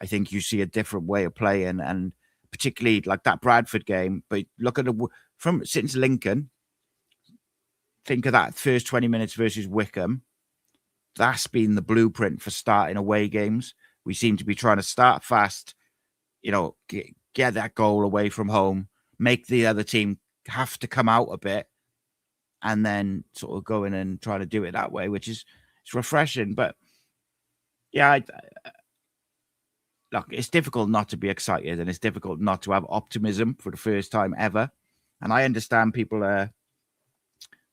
I think you see a different way of playing, and particularly like that Bradford game. But look at from since Lincoln, think of that first 20 minutes versus Wickham. That's been the blueprint for starting away games. We seem to be trying to start fast, get that goal away from home, make the other team have to come out a bit, and then sort of go in and try to do it that way, which is it's refreshing. But yeah, look, it's difficult not to be excited, and it's difficult not to have optimism for the first time ever. And I understand people are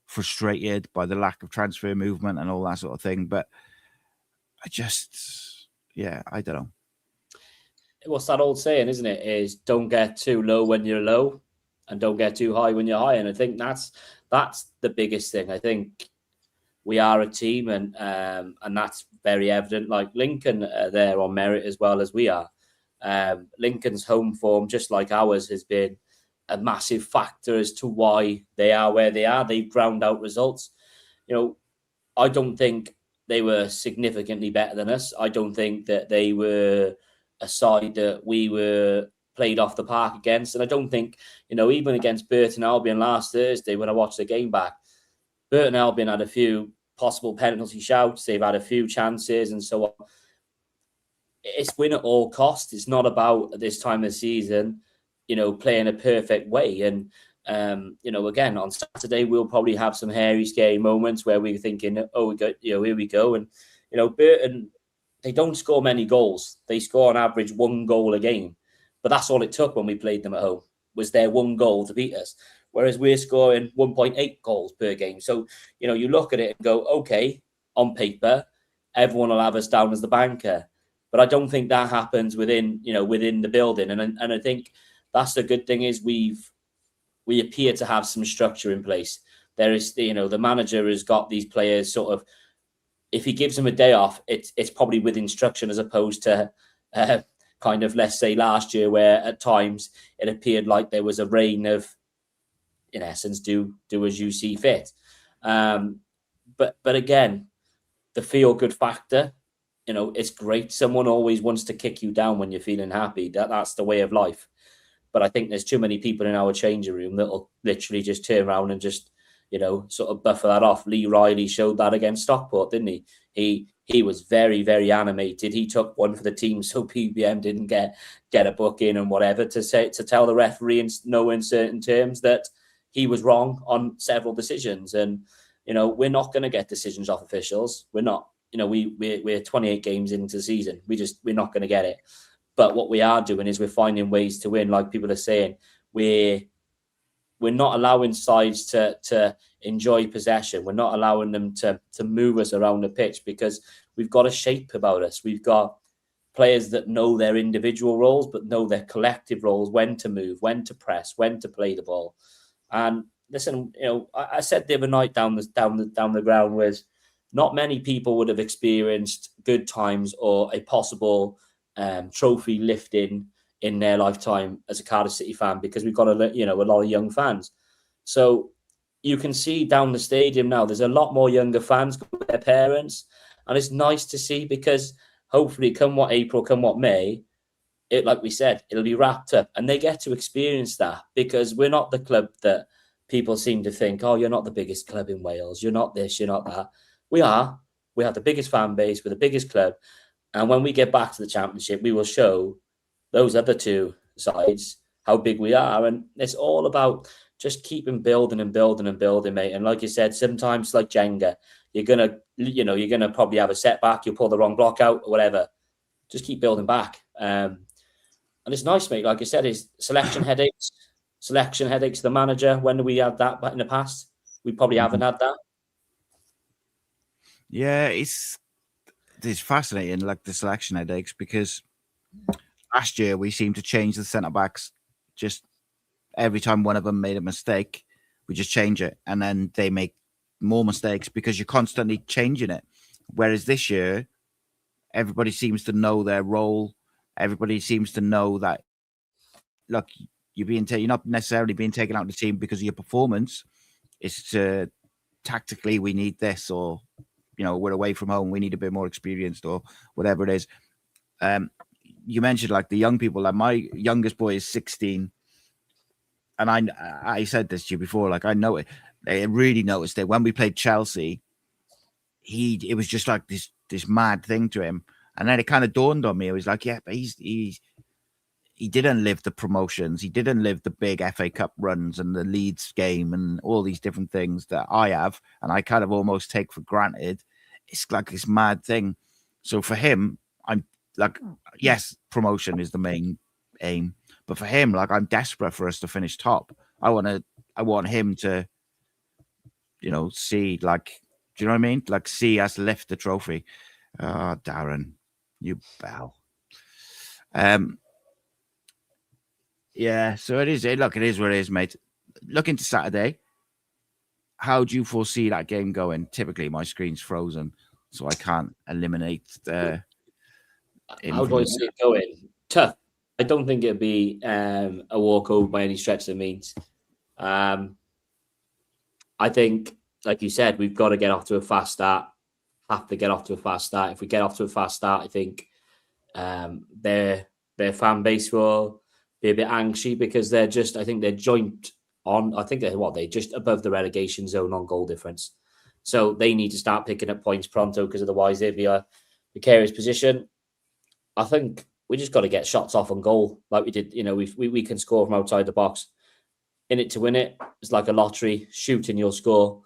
frustrated by the lack of transfer movement and all that sort of thing, but I don't know. What's that old saying, isn't it? Is don't get too low when you're low, and don't get too high when you're high. And I think that's the biggest thing. I think we are a team, and that's very evident. Like Lincoln are there on merit as well as we are. Lincoln's home form, just like ours, has been a massive factor as to why they are where they are. They've ground out results. I don't think they were significantly better than us. I don't think that they were a side that we were played off the park against. And I don't think, even against Burton Albion last Thursday, when I watched the game back, Burton Albion had a few possible penalty shouts. They've had a few chances and so on. It's win at all costs. It's not about at this time of the season, playing a perfect way. And, again, on Saturday, we'll probably have some hairy, scary moments where we're thinking, oh, we got, here we go. And, Burton, they don't score many goals. They score on average 1 goal a game. But that's all it took when we played them at home, was their 1 goal to beat us. Whereas we're scoring 1.8 goals per game. So, you look at it and go, okay, on paper, everyone will have us down as the banker. But I don't think that happens within the building. And I think that's the good thing is we appear to have some structure in place. There is, the manager has got these players sort of, if he gives them a day off, it's probably with instruction as opposed to kind of, let's say, last year where at times it appeared like there was a reign of, in essence, do as you see fit. But again, the feel-good factor, it's great. Someone always wants to kick you down when you're feeling happy. That's the way of life. But I think there's too many people in our changing room that will literally just turn around and just, sort of buffer that off. Lee Riley showed that against Stockport, didn't he? He was very, very animated. He took one for the team so PBM didn't get a book in and whatever to tell the referee in no uncertain terms that he was wrong on several decisions. And, we're not going to get decisions off officials. We're not. We're 28 games into the season. We're not going to get it. But what we are doing is we're finding ways to win. Like people are saying, we're not allowing sides to enjoy possession. We're not allowing them to move us around the pitch because we've got a shape about us. We've got players that know their individual roles, but know their collective roles, when to move, when to press, when to play the ball. And listen, I said the other night down the ground was not many people would have experienced good times or a possible trophy lifting in their lifetime as a Cardiff City fan, because we've got a lot of young fans. So you can see down the stadium now, there's a lot more younger fans with their parents, and it's nice to see because hopefully come what April, come what May, like we said, it'll be wrapped up and they get to experience that, because we're not the club that people seem to think, oh, you're not the biggest club in Wales, you're not this, you're not that. We are. We have the biggest fan base, we're the biggest club. And when we get back to the Championship, we will show those other two sides how big we are. And it's all about just keeping building and building and building, mate. And like you said, sometimes like Jenga, you're gonna probably have a setback, you'll pull the wrong block out or whatever. Just keep building back. And it's nice, mate. Like I said, is selection headaches. The manager. When do we have that in the past? We probably haven't had that. Yeah, it's fascinating, like the selection headaches, because last year we seemed to change the centre backs. Just every time one of them made a mistake, we just change it, and then they make more mistakes because you're constantly changing it. Whereas this year, everybody seems to know their role. Everybody seems to know that, look, you're not necessarily being taken out of the team because of your performance. It's tactically we need this, or we're away from home, we need a bit more experienced, or whatever it is. you mentioned like the young people. Like my youngest boy is 16, and I said this to you before. Like I know it. I really noticed it when we played Chelsea. It was just like this mad thing to him, and then it kind of dawned on me. It was like, yeah, but he didn't live the promotions. He didn't live the big FA Cup runs and the Leeds game and all these different things that I have, and I kind of almost take for granted. It's like this mad thing. So for him, I'm like, yes, promotion is the main aim, but for him, like, I'm desperate for us to finish top. I want him to, see, like, do you know what I mean? Like, see us lift the trophy. Oh, Darren, you bell. Yeah, so it is. Look, it is what it is, mate. Looking to Saturday, how do you foresee that game going? Typically, my screen's frozen, so I can't eliminate the. How do I see it going? Tough. I don't think it'll be a walkover by any stretch of the means. I think, like you said, we've got to get off to a fast start. Have to get off to a fast start. If we get off to a fast start, I think their fan base will be a bit anxious because they're joint on. I think they're just above the relegation zone on goal difference. So they need to start picking up points pronto because otherwise they'd be a precarious position. I think we just got to get shots off on goal like we did. We can score from outside the box. In it to win it. It's like a lottery. Shoot and you'll score,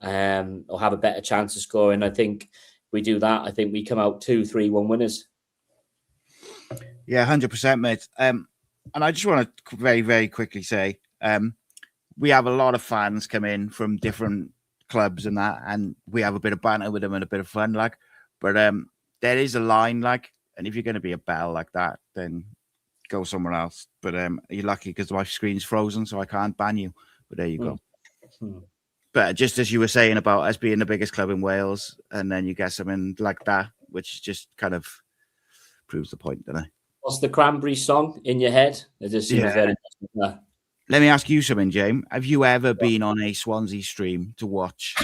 or have a better chance of scoring. I think we do that. I think we come out 2-3-1 winners. Yeah, 100%, mate. And I just want to very, very quickly say, we have a lot of fans come in from different clubs and that, and we have a bit of banter with them and a bit of fun, like. But there is a line, like, and if you're going to be a bell like that, then go somewhere else. But you're lucky because my screen's frozen, so I can't ban you. But there you go. But just as you were saying about us being the biggest club in Wales, and then you get something like that, which just kind of proves the point, doesn't it? What's the Cranberry song in your head? It just seems very. Let me ask you something, James. Have you ever been on a Swansea stream to watch?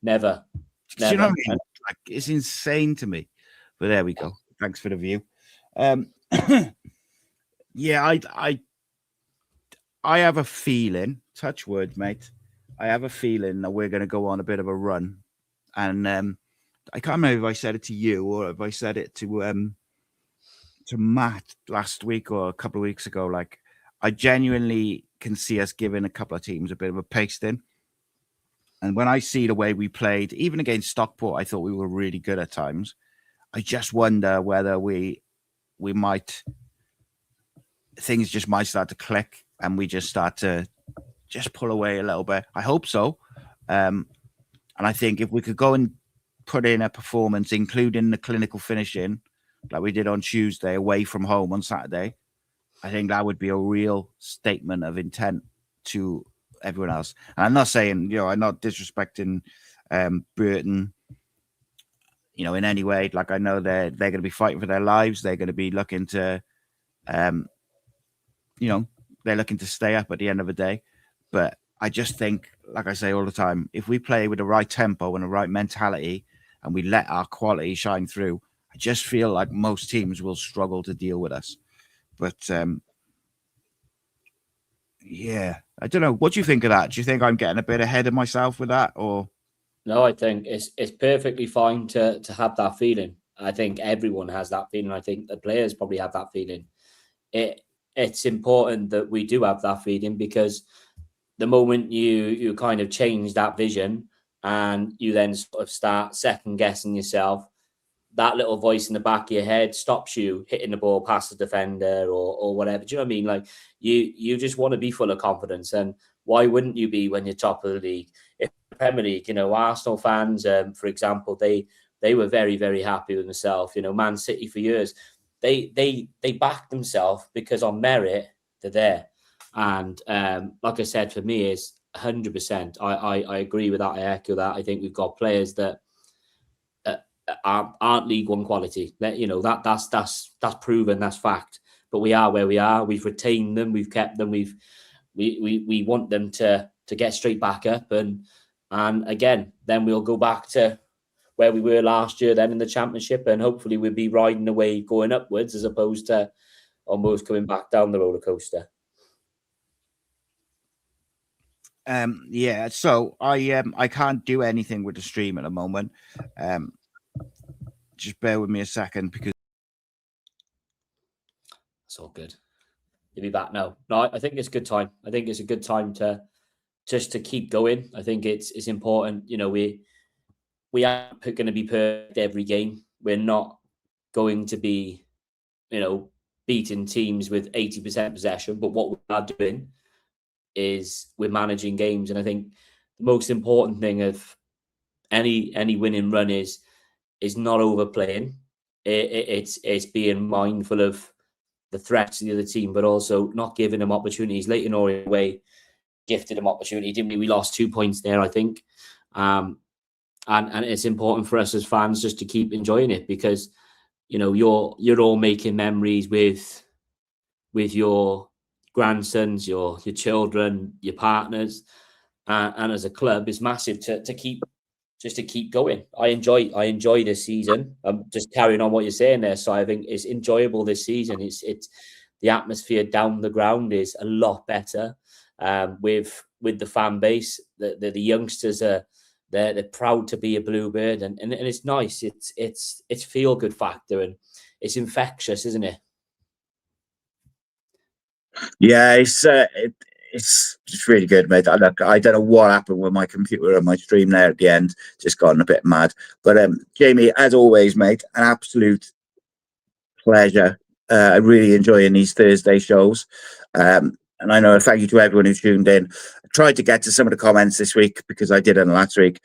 Never. Do you know what I mean? Like, it's insane to me. But there we go. Thanks for the view. Yeah, I have a feeling, touch wood, mate. I have a feeling that we're going to go on a bit of a run. And I can't remember if I said it to you or if I said it to Matt last week or a couple of weeks ago. Like, I genuinely can see us giving a couple of teams a bit of a pasting. And when I see the way we played, even against Stockport, I thought we were really good at times. I just wonder whether we might, things just might start to click and we just start to just pull away a little bit. I hope so. And I think if we could go and put in a performance, including the clinical finishing, like we did on Tuesday, away from home on Saturday, I think that would be a real statement of intent to everyone else. And I'm not saying, I'm not disrespecting Burton, in any way. Like, I know they're going to be fighting for their lives. They're going to be looking to, they're looking to stay up at the end of the day. But I just think, like I say all the time, if we play with the right tempo and the right mentality and we let our quality shine through, I just feel like most teams will struggle to deal with us. But yeah, I don't know. What do you think of that? Do you think I'm getting a bit ahead of myself with that, or? No, I think it's perfectly fine to have that feeling. I think everyone has that feeling. I think the players probably have that feeling. It's important that we do have that feeling because the moment you kind of change that vision and you then sort of start second guessing yourself, that little voice in the back of your head stops you hitting the ball past the defender or whatever. Do you know what I mean? Like you just want to be full of confidence. And why wouldn't you be when you're top of the league? If Premier League, Arsenal fans, for example, they were very, very happy with themselves. Man City for years, they backed themselves because on merit they're there. And like I said, for me, is 100%. I agree with that. I echo that. I think we've got players that aren't League One quality. That's proven. That's fact. But we are where we are. We've retained them. We've kept them. We want them to get straight back up and again. Then we'll go back to where we were last year then in the Championship, and hopefully we'll be riding the wave going upwards as opposed to almost coming back down the roller coaster. So I can't do anything with the stream at the moment. Just bear with me a second because it's all good. You'll be back now. No, I think it's a good time. I think it's a good time to just to keep going. I think it's important. You know, we aren't going to be perfect every game. We're not going to be, you know, beating teams with 80% possession. But what we are doing is we're managing games. And I think the most important thing of any winning run is not overplaying. It's being mindful of the threats of the other team, but also not giving them opportunities. Leighton Orient gifted them opportunity, didn't we? We lost 2 points there, I think. And it's important for us as fans just to keep enjoying it, because, you know, you're all making memories with your grandsons, your children, your partners, and as a club, it's massive to keep going. I enjoy this season. I'm just carrying on what you're saying there. So I think it's enjoyable this season. It's the atmosphere down the ground is a lot better. With the fan base, the youngsters they're proud to be a Bluebird, and it's nice. It's feel good factor, and it's infectious, isn't it? Yeah, it's really good, mate. I don't know what happened with my computer and my stream there at the end. Just gotten a bit mad. But Jamie, as always, mate, an absolute pleasure. I really enjoying these Thursday shows. And I know, thank you to everyone who tuned in. I tried to get to some of the comments this week because I didn't last week.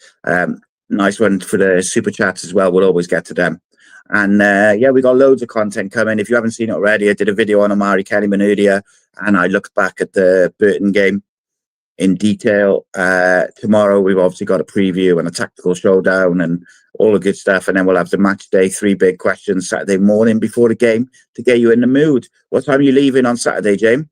Nice one for the super chats as well. We'll always get to them. And we got loads of content coming. If you haven't seen it already, I did a video on Amari Kellyman earlier, and I looked back at the Burton game in detail. Tomorrow, we've obviously got a preview and a tactical showdown and all the good stuff. And then we'll have the match day, 3 big questions Saturday morning before the game to get you in the mood. What time are you leaving on Saturday, James?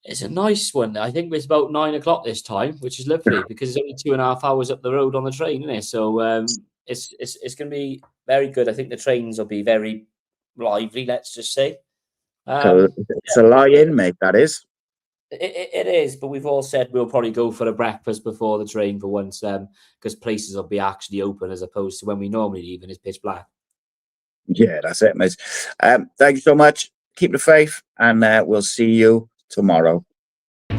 It's a nice one. I think it's about 9 o'clock this time, which is lovely because it's only 2.5 hours up the road on the train, isn't it? So it's going to be very good. I think the trains will be very lively, let's just say. So it's a lie-in, mate, that is. It is, but we've all said we'll probably go for a breakfast before the train for once, because places will be actually open as opposed to when we normally leave and it's pitch black. Yeah, that's it, mate. Thank you so much. Keep the faith, and we'll see you tomorrow.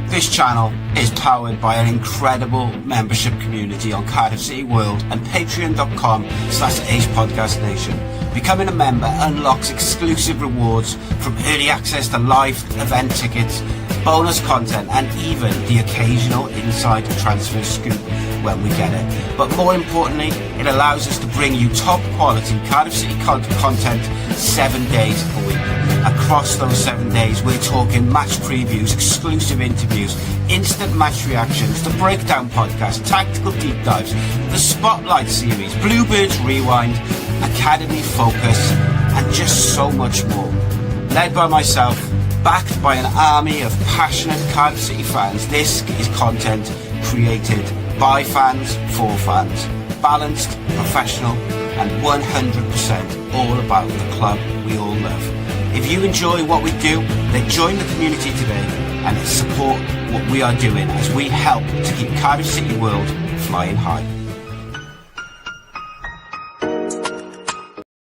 This channel is powered by an incredible membership community on Cardiff City World and patreon.com/AcePodcastNation. Becoming a member unlocks exclusive rewards from early access to live event tickets, bonus content, and even the occasional inside transfer scoop when we get it. But more importantly, it allows us to bring you top quality Cardiff City content 7 days a week. Across those 7 days, we're talking match previews, exclusive interviews, instant match reactions, the breakdown podcast, tactical deep dives, the spotlight series, Bluebirds Rewind, Academy Focus, and just so much more. Led by myself, backed by an army of passionate Cardiff City fans, this is content created by fans for fans. Balanced, professional, and 100% all about the club we all love. If you enjoy what we do, then join the community today and support what we are doing as we help to keep Cardiff City World flying high.